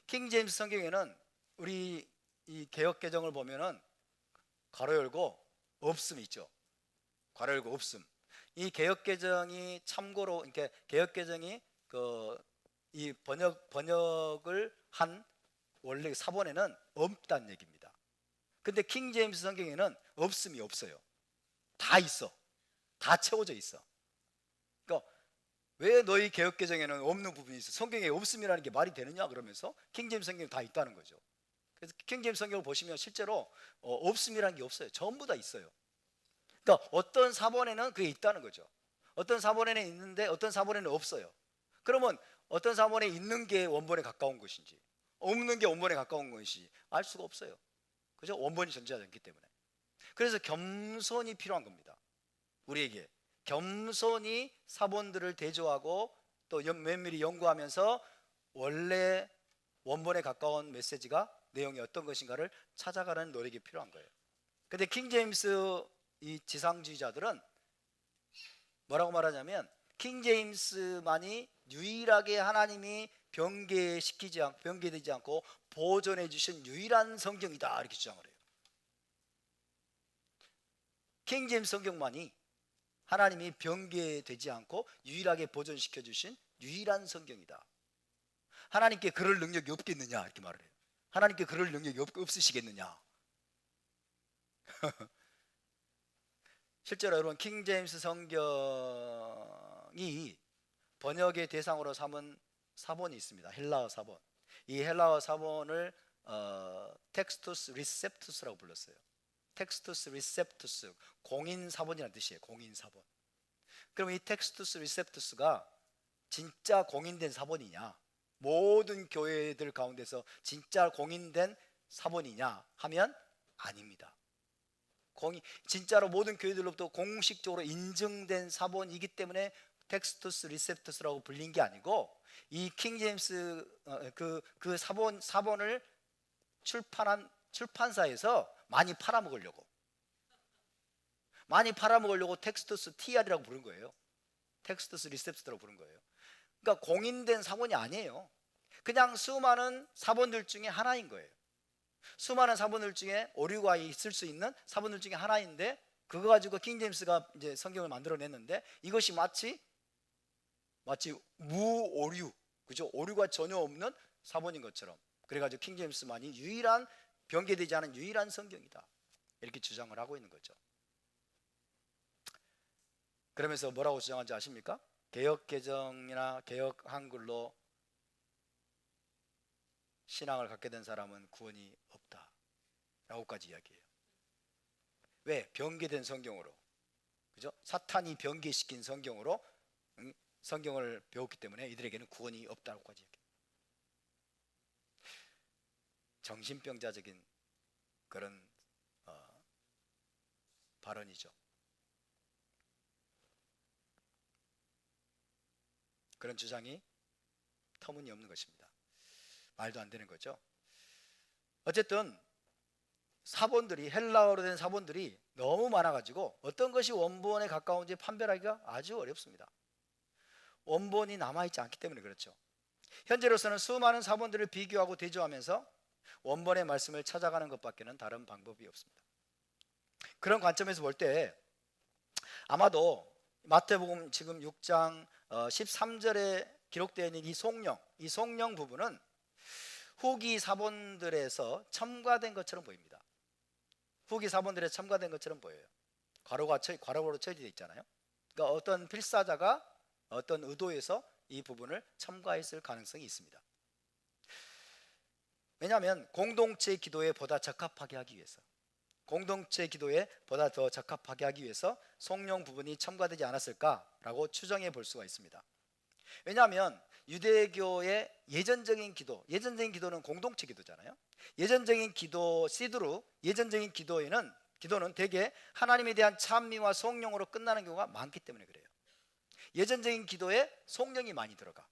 킹 제임스 성경에는 우리 이 개역 개정을 보면은 괄호 열고 없음 있죠. 괄호 열고 없음. 이 개역 개정이 참고로 이렇게 개역 개정이 이 번역을 한 원래 사본에는 없다는 얘기입니다. 근데 킹 제임스 성경에는 없음이 없어요. 다 있어. 다 채워져 있어. 그러니까 왜 너희 개역 개정에는 없는 부분이 있어? 성경에 없음이라는 게 말이 되느냐 그러면서 킹 제임스 성경에 다 있다는 거죠. 그래서 킹 제임스 성경을 보시면 실제로 없음이라는 게 없어요. 전부 다 있어요. 그러니까 어떤 사본에는 그게 있다는 거죠. 어떤 사본에는 있는데 어떤 사본에는 없어요. 그러면 어떤 사본에 있는 게 원본에 가까운 것인지 없는 게 원본에 가까운 것인지 알 수가 없어요. 그죠? 원본이 존재하지 않기 때문에. 그래서 겸손이 필요한 겁니다. 우리에게 겸손히 사본들을 대조하고 또 면밀히 연구하면서 원래 원본에 가까운 메시지가 내용이 어떤 것인가를 찾아가는 노력이 필요한 거예요. 근데 킹 제임스 이 지상주의자들은 뭐라고 말하냐면 킹 제임스만이 유일하게 하나님이 변개되지 않고 보존해 주신 유일한 성경이다 이렇게 주장을 해요. 킹 제임스 성경만이 하나님이 변개되지 않고 유일하게 보존시켜 주신 유일한 성경이다. 하나님께 그럴 능력이 없겠느냐 이렇게 말을 해요. 하나님께 그럴 능력이 없으시겠느냐. 실제로 여러분 킹 제임스 성경이 번역의 대상으로 삼은 사본이 있습니다. 헬라어 사본. 이 헬라어 사본을 텍스투스 리셉투스라고 불렀어요. 텍스투스 리셉투스, 공인 사본이라는 뜻이에요. 공인 사본. 그럼 이 텍스투스 리셉투스가 진짜 공인된 사본이냐? 모든 교회들 가운데서 진짜 공인된 사본이냐 하면 아닙니다. 진짜로 모든 교회들로부터 공식적으로 인증된 사본이기 때문에 텍스투스 리셉투스라고 불린 게 아니고 이 킹 제임스 그 사본을 출판한 출판사에서 많이 팔아먹으려고 텍스투스 TR이라고 부른 거예요. 텍스투스 리셉투스라고 부른 거예요. 그러니까 공인된 사본이 아니에요. 그냥 수많은 사본들 중에 하나인 거예요. 수많은 사본들 중에 오류가 있을 수 있는 사본들 중에 하나인데 그거 가지고 킹 제임스가 이제 성경을 만들어냈는데 이것이 마치 무오류, 그죠? 오류가 전혀 없는 사본인 것처럼 그래가지고 킹 제임스만이 유일한 변개되지 않은 유일한 성경이다 이렇게 주장을 하고 있는 거죠. 그러면서 뭐라고 주장하는지 아십니까? 개역 개정이나 개역 한글로 신앙을 갖게 된 사람은 구원이 없다 라고까지 이야기해요. 왜? 변개된 성경으로, 그죠? 사탄이 변개시킨 성경으로 성경을 배웠기 때문에 이들에게는 구원이 없다고까지 얘기해요. 정신병자적인 그런 발언이죠. 그런 주장이 터무니없는 것입니다. 말도 안 되는 거죠. 어쨌든 사본들이 헬라어로 된 사본들이 너무 많아가지고 어떤 것이 원본에 가까운지 판별하기가 아주 어렵습니다. 원본이 남아있지 않기 때문에 그렇죠. 현재로서는 수많은 사본들을 비교하고 대조하면서 원본의 말씀을 찾아가는 것밖에는 다른 방법이 없습니다. 그런 관점에서 볼 때 아마도 마태복음 지금 6장 13절에 기록되어 있는 이 송령 부분은 후기 사본들에서 첨가된 것처럼 보입니다. 후기 사본들에 첨가된 것처럼 보여요. 괄호로 처리되어 있잖아요. 그러니까 어떤 필사자가 어떤 의도에서 이 부분을 첨가했을 가능성이 있습니다. 왜냐하면 공동체 기도에 보다 적합하게 하기 위해서, 공동체 기도에 보다 더 적합하게 하기 위해서 송령 부분이 첨가되지 않았을까라고 추정해 볼 수가 있습니다. 왜냐하면 유대교의 예전적인 기도는 공동체 기도잖아요. 예전적인 기도 시드로 예전적인 기도는 대개 하나님에 대한 찬미와 성령으로 끝나는 경우가 많기 때문에 그래요. 예전적인 기도에 성령이 많이 들어가.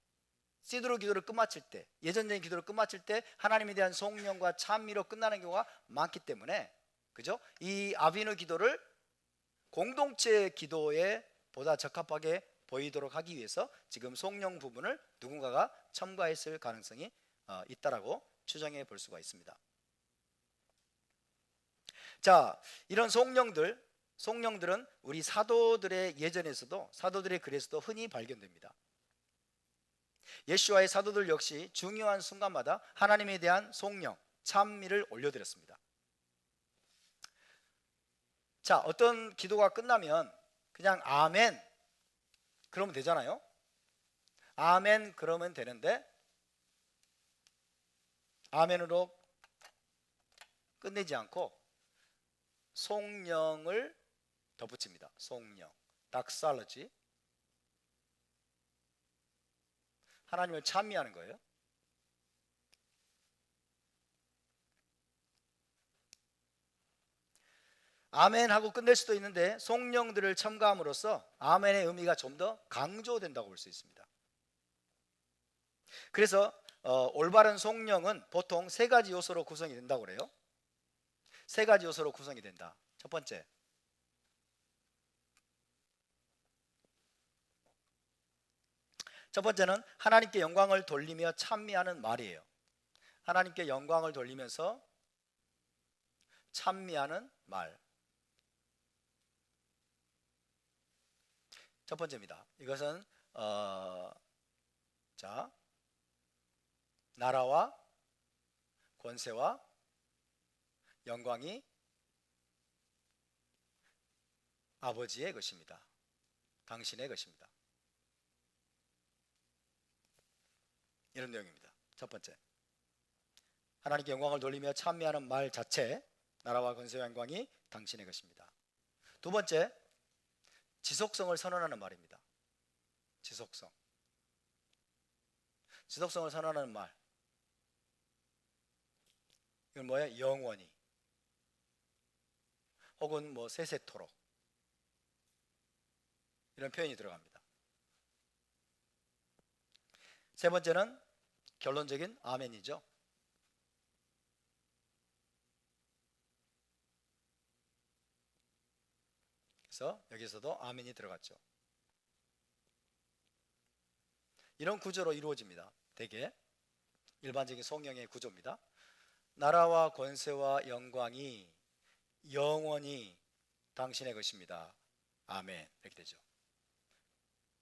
시드로 기도를 끝마칠 때, 예전적인 기도를 끝마칠 때 하나님에 대한 성령과 찬미로 끝나는 경우가 많기 때문에, 그죠? 이 아비누 기도를 공동체 기도에 보다 적합하게 보이도록 하기 위해서 지금 성령 부분을 누군가가 첨가했을 가능성이 있다라고 추정해 볼 수가 있습니다. 자, 이런 성령들은 우리 사도들의 예전에서도, 사도들의 글에서도 흔히 발견됩니다. 예수와의 사도들 역시 중요한 순간마다 하나님에 대한 성령, 찬미를 올려드렸습니다. 자, 어떤 기도가 끝나면 그냥 아멘 그러면 되잖아요. 아멘 그러면 되는데 아멘으로 끝내지 않고 성령을 덧붙입니다. 성령, 닥살러지, 하나님을 찬미하는 거예요. 아멘 하고 끝낼 수도 있는데 성령들을 첨가함으로써 아멘의 의미가 좀 더 강조된다고 볼 수 있습니다. 그래서 올바른 성령은 보통 세 가지 요소로 구성이 된다고 그래요. 세 가지 요소로 구성이 된다. 첫 번째는 하나님께 영광을 돌리며 찬미하는 말이에요. 하나님께 영광을 돌리면서 찬미하는 말. 첫 번째입니다. 이것은 자, 나라와 권세와 영광이 아버지의 것입니다. 당신의 것입니다. 이런 내용입니다. 첫 번째, 하나님께 영광을 돌리며 찬미하는 말 자체, 나라와 권세와 영광이 당신의 것입니다. 두 번째, 지속성을 선언하는 말입니다. 지속성을 선언하는 말. 이건 뭐예요? 영원히, 혹은 뭐 세세토록, 이런 표현이 들어갑니다. 세 번째는 결론적인 아멘이죠. 그래서 여기서도 아멘이 들어갔죠. 이런 구조로 이루어집니다. 대개 일반적인 성경의 구조입니다. 나라와 권세와 영광이 영원히 당신의 것입니다. 아멘. 이렇게 되죠.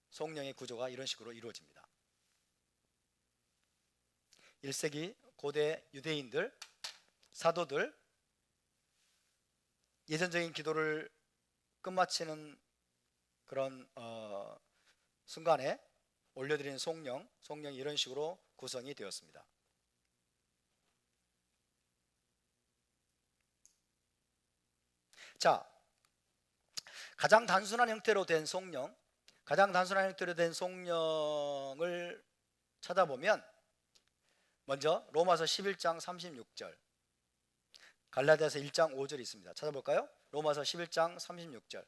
성령의 구조가 이런 식으로 이루어집니다. 1세기 고대 유대인들, 사도들, 예전적인 기도를 끝마치는 그런 순간에 올려드리는 성령이 이런 식으로 구성이 되었습니다. 자, 가장 단순한 형태로 된 성령을 찾아보면 먼저 로마서 11장 36절, 갈라디아서 1장 5절이 있습니다. 찾아볼까요? 로마서 11장 36절.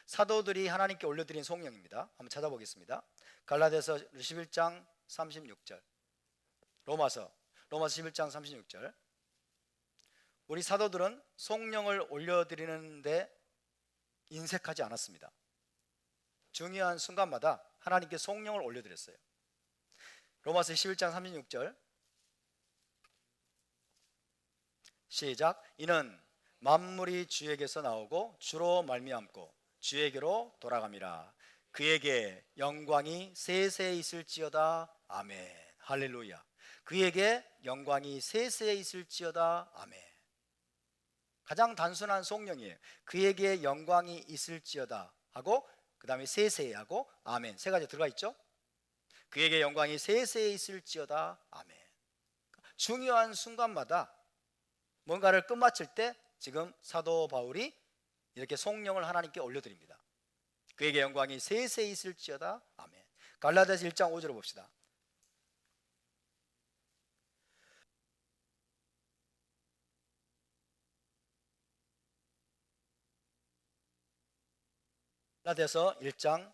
사도들이 하나님께 올려드린 성령입니다. 한번 찾아보겠습니다. 갈라디아서 11장 36절, 로마서 11장 36절. 우리 사도들은 성령을 올려드리는데 인색하지 않았습니다. 중요한 순간마다 하나님께 성령을 올려드렸어요. 로마서 11장 36절 시작. 이는 만물이 주에게서 나오고 주로 말미암고 주에게로 돌아갑니다. 그에게 영광이 세세에 있을지어다. 아멘. 할렐루야. 그에게 영광이 세세에 있을지어다. 아멘. 가장 단순한 성령이에요. 그에게 영광이 있을지어다 하고 그 다음에 세세에 하고 아멘, 세 가지 들어가 있죠. 그에게 영광이 세세에 있을지어다. 아멘. 중요한 순간마다 뭔가를 끝마칠 때 지금 사도 바울이 이렇게 성령을 하나님께 올려드립니다. 그에게 영광이 세세에 있을지어다. 아멘. 갈라디아서 1장 5절을 봅시다. 갈라디아서 1장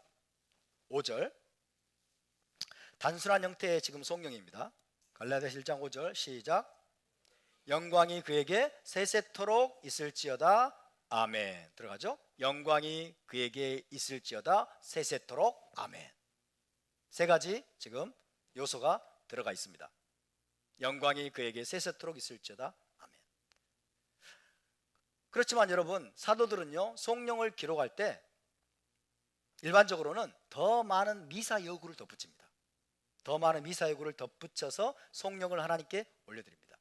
5절, 단순한 형태의 지금 성령입니다. 갈라디아서 1장 5절 시작. 영광이 그에게 세세토록 있을지어다. 아멘. 들어가죠? 영광이 그에게 있을지어다. 세세토록. 아멘. 세 가지 지금 요소가 들어가 있습니다. 영광이 그에게 세세토록 있을지어다. 아멘. 그렇지만 여러분, 사도들은요, 성령을 기록할 때 일반적으로는 더 많은 미사 여구를 덧붙입니다. 더 많은 미사 여구를 덧붙여서 성령을 하나님께 올려드립니다.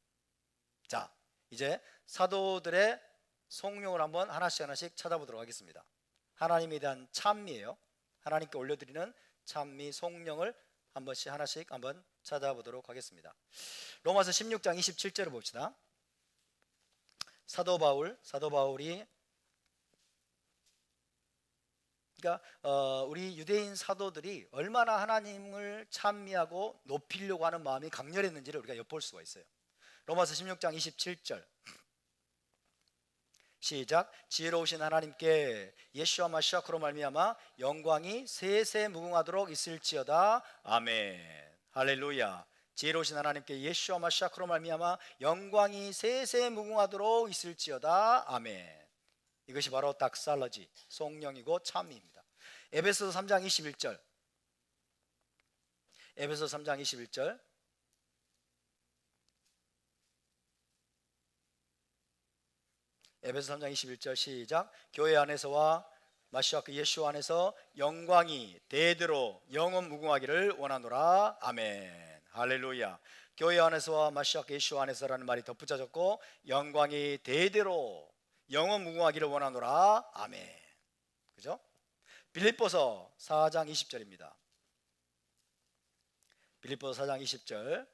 자, 이제 사도들의 성령을 한번 하나씩 찾아보도록 하겠습니다. 하나님에 대한 찬미예요. 하나님께 올려드리는 찬미 성령을 한 번씩 하나씩 한번 찾아보도록 하겠습니다. 로마서 16장 27절을 봅시다. 사도 바울이 그러니까 우리 유대인 사도들이 얼마나 하나님을 찬미하고 높이려고 하는 마음이 강렬했는지를 우리가 엿볼 수가 있어요. 로마서 16장 27절 시작. 지혜로우신 하나님께 예수와 마시아크로 말미암아 영광이 세세 무궁하도록 있을지어다. 아멘. 할렐루야. 지혜로우신 하나님께 예수와 마시아크로 말미암아 영광이 세세 무궁하도록 있을지어다. 아멘. 이것이 바로 닥살러지, 성령이고 찬미입니다. 에베소서 3장 21절, 에베소서 3장 21절 에베소 3장 21절 시작. 교회 안에서와 마시아 그 예수 안에서 영광이 대대로 영원 무궁하기를 원하노라. 아멘. 할렐루야. 교회 안에서와 마시아 그 예수 안에서라는 말이 덧붙여졌고, 영광이 대대로 영원 무궁하기를 원하노라. 아멘. 그죠? 빌립보서 4장 20절입니다. 빌립보서 4장 20절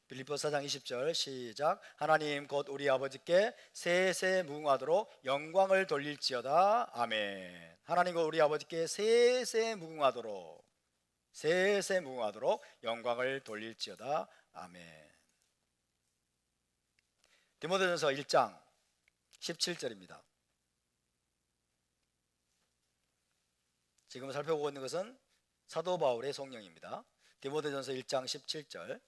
빌립보서 4장 20절 시작. 하나님 곧 우리 아버지께 세세 무궁하도록 영광을 돌릴지어다. 아멘. 하나님 곧 우리 아버지께 세세 무궁하도록 영광을 돌릴지어다. 아멘. 디모데전서 1장 17절입니다. 지금 살펴보고 있는 것은 사도 바울의 성령입니다. 디모데전서 1장 17절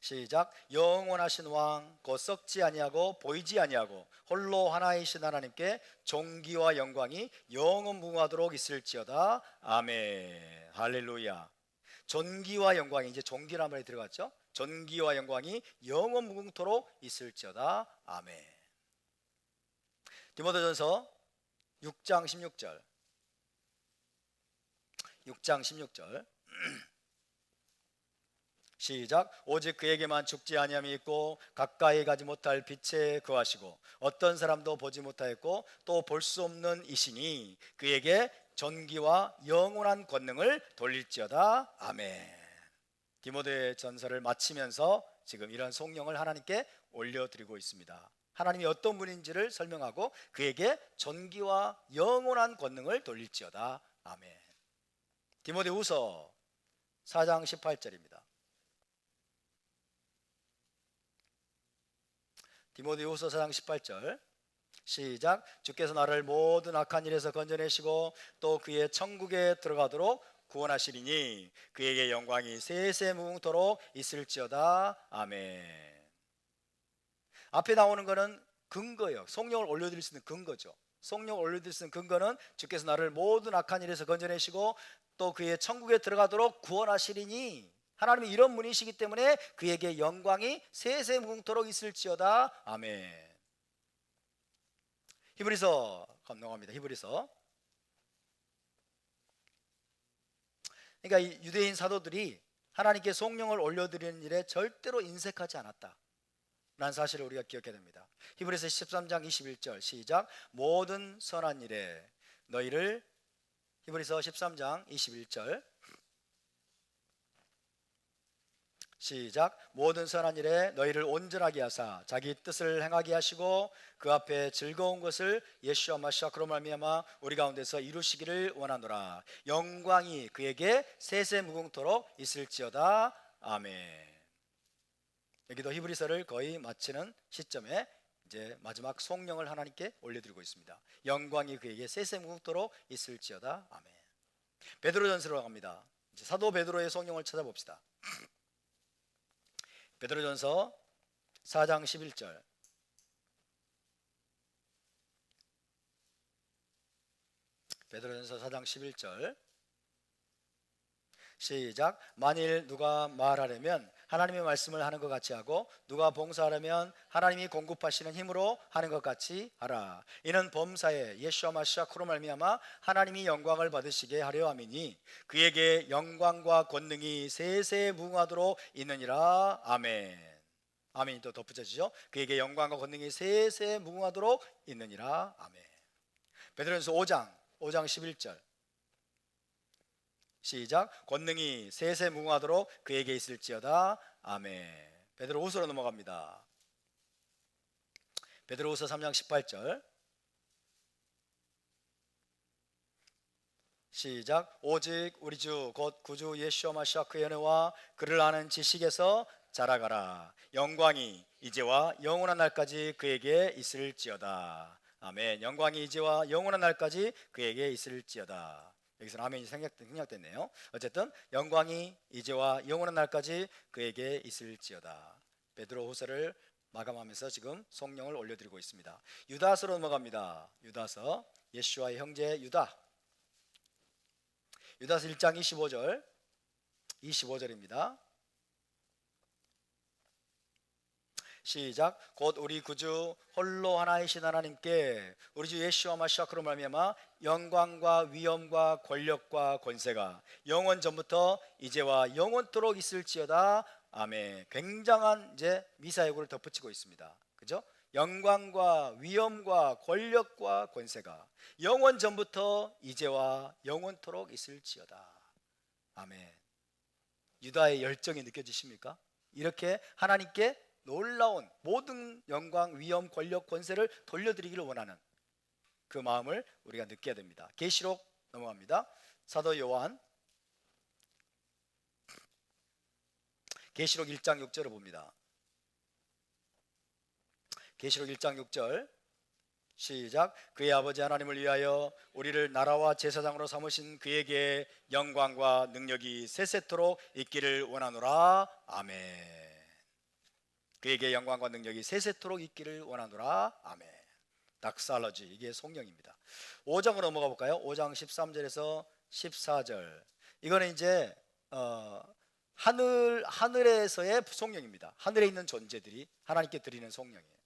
시작. 영원하신 왕 곧 썩지 아니하고 보이지 아니하고 홀로 하나이신 하나님께 존귀와 영광이 영원 무궁하도록 있을지어다. 아멘. 할렐루야. 존귀와 영광이, 이제 존귀란 말이 들어갔죠. 존귀와 영광이 영원 무궁토록 있을지어다. 아멘. 디모데전서 6장 16절 6장 16절 시작. 오직 그에게만 죽지 아니함이 있고 가까이 가지 못할 빛에 거하시고 어떤 사람도 보지 못하였고 또 볼 수 없는 이시니 그에게 존귀와 영원한 권능을 돌릴지어다. 아멘. 디모데 전서를 마치면서 지금 이런 성령을 하나님께 올려드리고 있습니다. 하나님이 어떤 분인지를 설명하고 그에게 존귀와 영원한 권능을 돌릴지어다. 아멘. 디모데후서 4장 18절입니다. 디모데후서 4장 18절 시작. 주께서 나를 모든 악한 일에서 건져내시고 또 그의 천국에 들어가도록 구원하시리니 그에게 영광이 세세 무궁토록 있을지어다. 아멘. 앞에 나오는 것은 근거예요. 성령을 올려드릴 수 있는 근거죠. 성령을 올려드릴 수 있는 근거는 주께서 나를 모든 악한 일에서 건져내시고 또 그의 천국에 들어가도록 구원하시리니, 하나님이 이런 분이시기 때문에 그에게 영광이 세세 무궁토록 있을지어다. 아멘. 히브리서 감동합니다. 히브리서. 그러니까 이 유대인 사도들이 하나님께 성령을 올려드리는 일에 절대로 인색하지 않았다 라는 사실을 우리가 기억해야 됩니다. 히브리서 13장 21절 시작. 모든 선한 일에 너희를, 히브리서 13장 21절 시작. 모든 선한 일에 너희를 온전하게 하사 자기 뜻을 행하게 하시고 그 앞에 즐거운 것을 예수와 마시아크로 말미암아 우리 가운데서 이루시기를 원하노라. 영광이 그에게 세세무궁토록 있을지어다. 아멘. 여기도 히브리서를 거의 마치는 시점에 이제 마지막 성령을 하나님께 올려드리고 있습니다. 영광이 그에게 세세무궁토록 있을지어다. 아멘. 베드로전서로 갑니다. 이제 사도 베드로의 성령을 찾아봅시다. 베드로전서 4장 11절. 베드로전서 4장 11절. 시작. 만일 누가 말하려면 하나님의 말씀을 하는 것 같이 하고 누가 봉사하려면 하나님이 공급하시는 힘으로 하는 것 같이 하라. 이는 범사에 예수와 마시아크로 말미암아 하나님이 영광을 받으시게 하려 함이니 그에게 영광과 권능이 세세무궁하도록 있느니라. 아멘. 아멘이 또 덧붙여지죠. 그에게 영광과 권능이 세세무궁하도록 있느니라. 아멘. 베드로전서 5장 11절. 시작. 권능이 세세무궁하도록 그에게 있을지어다. 아멘. 베드로후서로 넘어갑니다. 베드로후서 3장 18절. 시작. 오직 우리 주 곧 구주 예수와 마시아 그의 은혜와 그를 아는 지식에서 자라가라. 영광이 이제와 영원한 날까지 그에게 있을지어다. 아멘. 영광이 이제와 영원한 날까지 그에게 있을지어다. 여기서는 아멘이 생략됐네요. 어쨌든 영광이 이제와 영원한 날까지 그에게 있을지어다. 베드로후서를 마감하면서 지금 성령을 올려드리고 있습니다. 유다서로 넘어갑니다. 유다서. 예수와의 형제 유다. 유다서 1장 25절입니다. 시작. 곧 우리 구주 홀로 하나이신 하나님께 우리 주 예수와 마시아크로 말미암아 영광과 위엄과 권력과 권세가 영원 전부터 이제와 영원토록 있을지어다. 아멘. 굉장한 이제 미사여구를 덧붙이고 있습니다. 그죠? 영광과 위엄과 권력과 권세가 영원 전부터 이제와 영원토록 있을지어다. 아멘. 유다의 열정이 느껴지십니까? 이렇게 하나님께 놀라운 모든 영광, 위엄, 권력, 권세를 돌려드리기를 원하는 그 마음을 우리가 느껴야 됩니다. 계시록 넘어갑니다. 사도 요한 계시록 1장 6절을 봅니다. 계시록 1장 6절. 시작. 그의 아버지 하나님을 위하여 우리를 나라와 제사장으로 삼으신 그에게 영광과 능력이 세세토록 있기를 원하노라. 아멘. 그에게 영광과 능력이 세세토록 있기를 원하노라. 아멘. 닥살러지, 이게 성령입니다. 5장으로 넘어가 볼까요? 5장 13절에서 14절. 이거는 이제 하늘에서의 성령입니다. 하늘에 있는 존재들이 하나님께 드리는 성령이에요.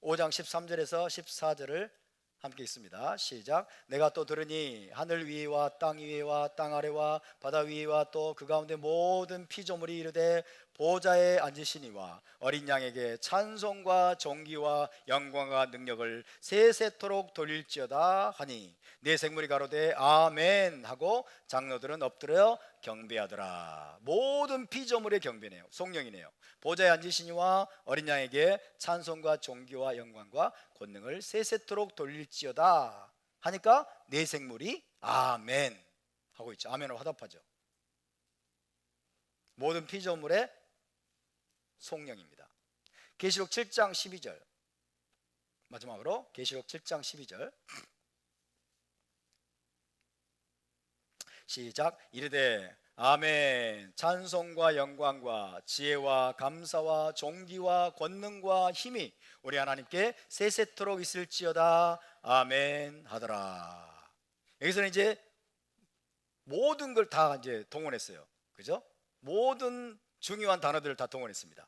5장 13절에서 14절을 함께 있습니다. 시작. 내가 또 들으니 하늘 위와 땅 위와 땅 아래와 바다 위와 또 그 가운데 모든 피조물이 이르되 보좌에 앉으시니와 어린 양에게 찬송과 존귀와 영광과 능력을 세세토록 돌릴지어다 하니 네 생물이 가로되 아멘 하고 장로들은 엎드려 경배하더라. 모든 피조물의 경배네요. 성령이네요. 보좌에 앉으시니와 어린 양에게 찬송과 존귀와 영광과 권능을 세세토록 돌릴지어다 하니까 네 생물이 아멘 하고 있죠. 아멘으로 화답하죠. 모든 피조물의 성령입니다. 계시록 7장 12절. 마지막으로 계시록 7장 12절. 시작. 이르되 아멘. 찬송과 영광과 지혜와 감사와 존귀와 권능과 힘이 우리 하나님께 세세토록 있을지어다. 아멘 하더라. 여기서는 이제 모든 걸 다 이제 동원했어요. 그죠? 모든 중요한 단어들을 다 동원했습니다.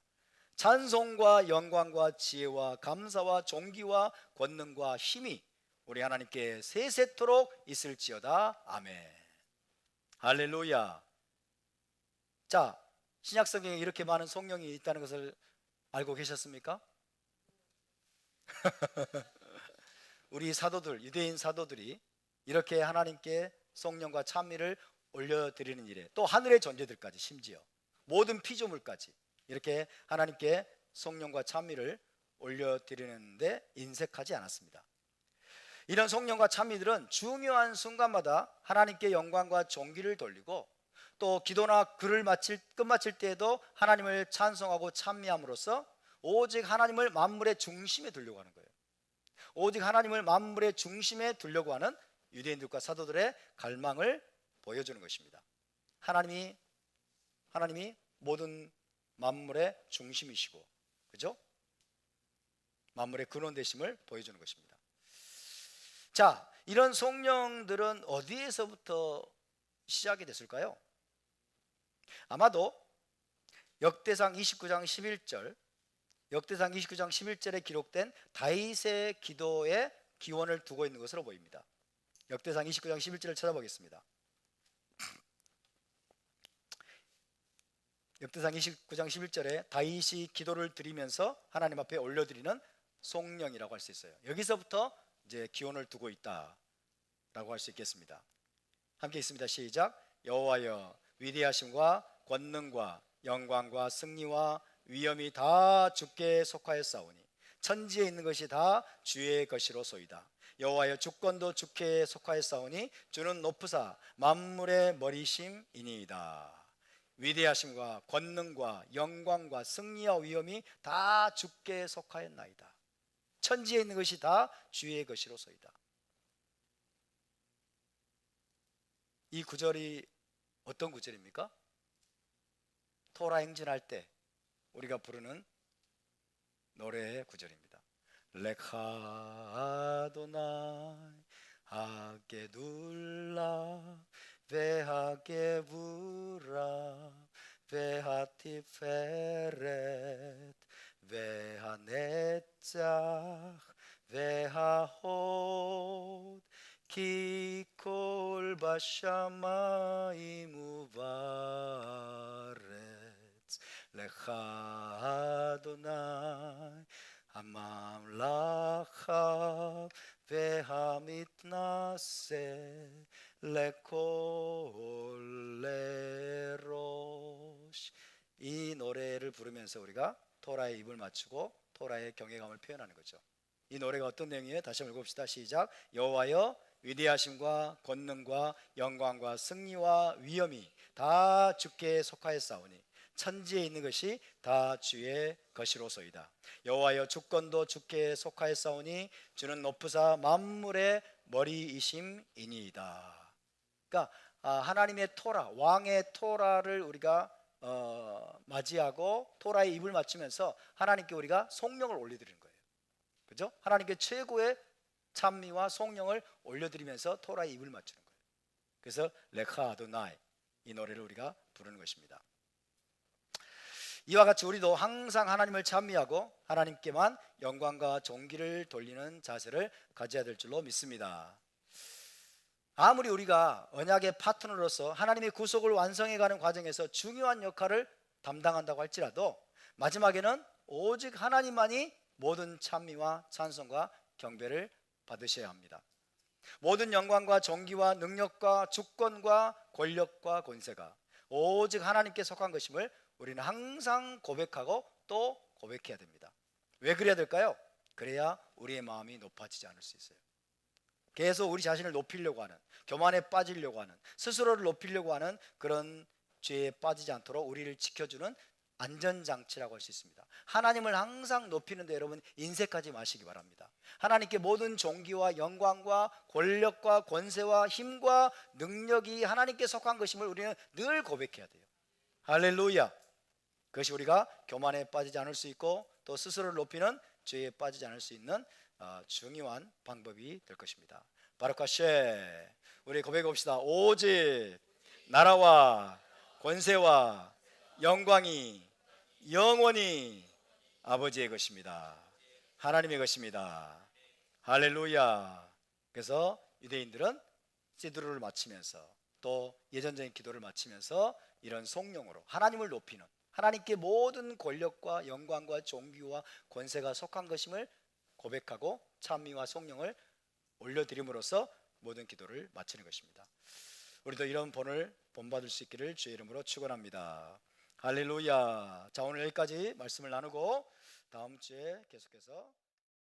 찬송과 영광과 지혜와 감사와 존귀와 권능과 힘이 우리 하나님께 세세토록 있을지어다. 아멘. 할렐루야. 자, 신약 성경에 이렇게 많은 성령이 있다는 것을 알고 계셨습니까? 우리 사도들, 유대인 사도들이 이렇게 하나님께 성령과 찬미를 올려드리는 일에 또 하늘의 존재들까지 심지어 모든 피조물까지 이렇게 하나님께 성령과 찬미를 올려드리는데 인색하지 않았습니다. 이런 성령과 찬미들은 중요한 순간마다 하나님께 영광과 존귀를 돌리고, 또 기도나 글을 끝마칠 때에도 하나님을 찬송하고 찬미함으로써 오직 하나님을 만물의 중심에 두려고 하는 거예요. 오직 하나님을 만물의 중심에 두려고 하는 유대인들과 사도들의 갈망을 보여주는 것입니다. 하나님이 모든 만물의 중심이시고, 그죠? 만물의 근원 되심을 보여주는 것입니다. 자, 이런 성령들은 어디에서부터 시작이 됐을까요? 아마도 역대상 29장 11절에 기록된 다윗의 기도에 기원을 두고 있는 것으로 보입니다. 역대상 29장 11절을 찾아보겠습니다. 역대상 29장 11절에 다윗이 기도를 드리면서 하나님 앞에 올려드리는 송령이라고 할 수 있어요. 여기서부터 이제 기원을 두고 있다라고 할 수 있겠습니다. 함께 있습니다. 시작. 여호와여, 위대하심과 권능과 영광과 승리와 위엄이 다 주께 속하였사오니 천지에 있는 것이 다 주의 것이로소이다. 여호와여, 주권도 주께 속하였사오니 주는 높으사 만물의 머리심이니이다. 위대하심과 권능과 영광과 승리와 위엄이 다 주께 속하였나이다. 천지에 있는 것이 다 주의 것이로소이다. 이 구절이 어떤 구절입니까? 토라 행진할 때 우리가 부르는 노래의 구절입니다. 레카 아도나이 하게둘라 베하게부라 베하티페렛 베하네짝 베하옷 키콜 바샤마이 무바렛 레카 아도나이 함맘라카 베하미트나세 레콜레로시. 이 노래를 부르면서 우리가 토라의 입을 맞추고 토라의 경외감을 표현하는 거죠. 이 노래가 어떤 내용이에요? 다시 한번 읽어봅시다. 시작. 여호와여, 위대하심과 권능과 영광과 승리와 위엄이 다 주께 속하였사오니 천지에 있는 것이 다 주의 것이로소이다. 여호와여, 주권도 주께 속하였사오니 주는 높으사 만물의 머리이심이니이다. 그러니까 하나님의 토라, 왕의 토라를 우리가 맞이하고 토라의 입을 맞추면서 하나님께 우리가 송명을 올려드리는 거예요. 그죠? 하나님께 최고의 찬미와 송영을 올려드리면서 토라의 입을 맞추는 거예요. 그래서 레카 아도나이, 이 노래를 우리가 부르는 것입니다. 이와 같이 우리도 항상 하나님을 찬미하고 하나님께만 영광과 존귀를 돌리는 자세를 가져야 될 줄로 믿습니다. 아무리 우리가 언약의 파트너로서 하나님의 구속을 완성해가는 과정에서 중요한 역할을 담당한다고 할지라도 마지막에는 오직 하나님만이 모든 찬미와 찬송과 경배를 받으셔야 합니다. 모든 영광과 존귀와 능력과 주권과 권력과 권세가 오직 하나님께 속한 것임을 우리는 항상 고백하고 또 고백해야 됩니다. 왜 그래야 될까요? 그래야 우리의 마음이 높아지지 않을 수 있어요. 계속 우리 자신을 높이려고 하는, 교만에 빠지려고 하는, 스스로를 높이려고 하는 그런 죄에 빠지지 않도록 우리를 지켜주는 안전장치라고 할 수 있습니다. 하나님을 항상 높이는데 여러분 인색하지 마시기 바랍니다. 하나님께 모든 존귀와 영광과 권력과 권세와 힘과 능력이 하나님께 속한 것임을 우리는 늘 고백해야 돼요. 할렐루야. 그것이 우리가 교만에 빠지지 않을 수 있고 또 스스로를 높이는 죄에 빠지지 않을 수 있는 중요한 방법이 될 것입니다. 바르카쉐, 우리 고백해 봅시다. 오직 나라와 권세와 영광이 영원히 아버지의 것입니다. 하나님의 것입니다. 할렐루야. 그래서 유대인들은 시드루를 마치면서 또 예전적인 기도를 마치면서 이런 송영으로 하나님을 높이는, 하나님께 모든 권력과 영광과 존귀와 권세가 속한 것임을 고백하고 찬미와 송영을 올려드림으로써 모든 기도를 마치는 것입니다. 우리도 이런 본을 본받을 수 있기를 주의 이름으로 축원합니다. 할렐루야. 자, 오늘 여기까지 말씀을 나누고 다음 주에 계속해서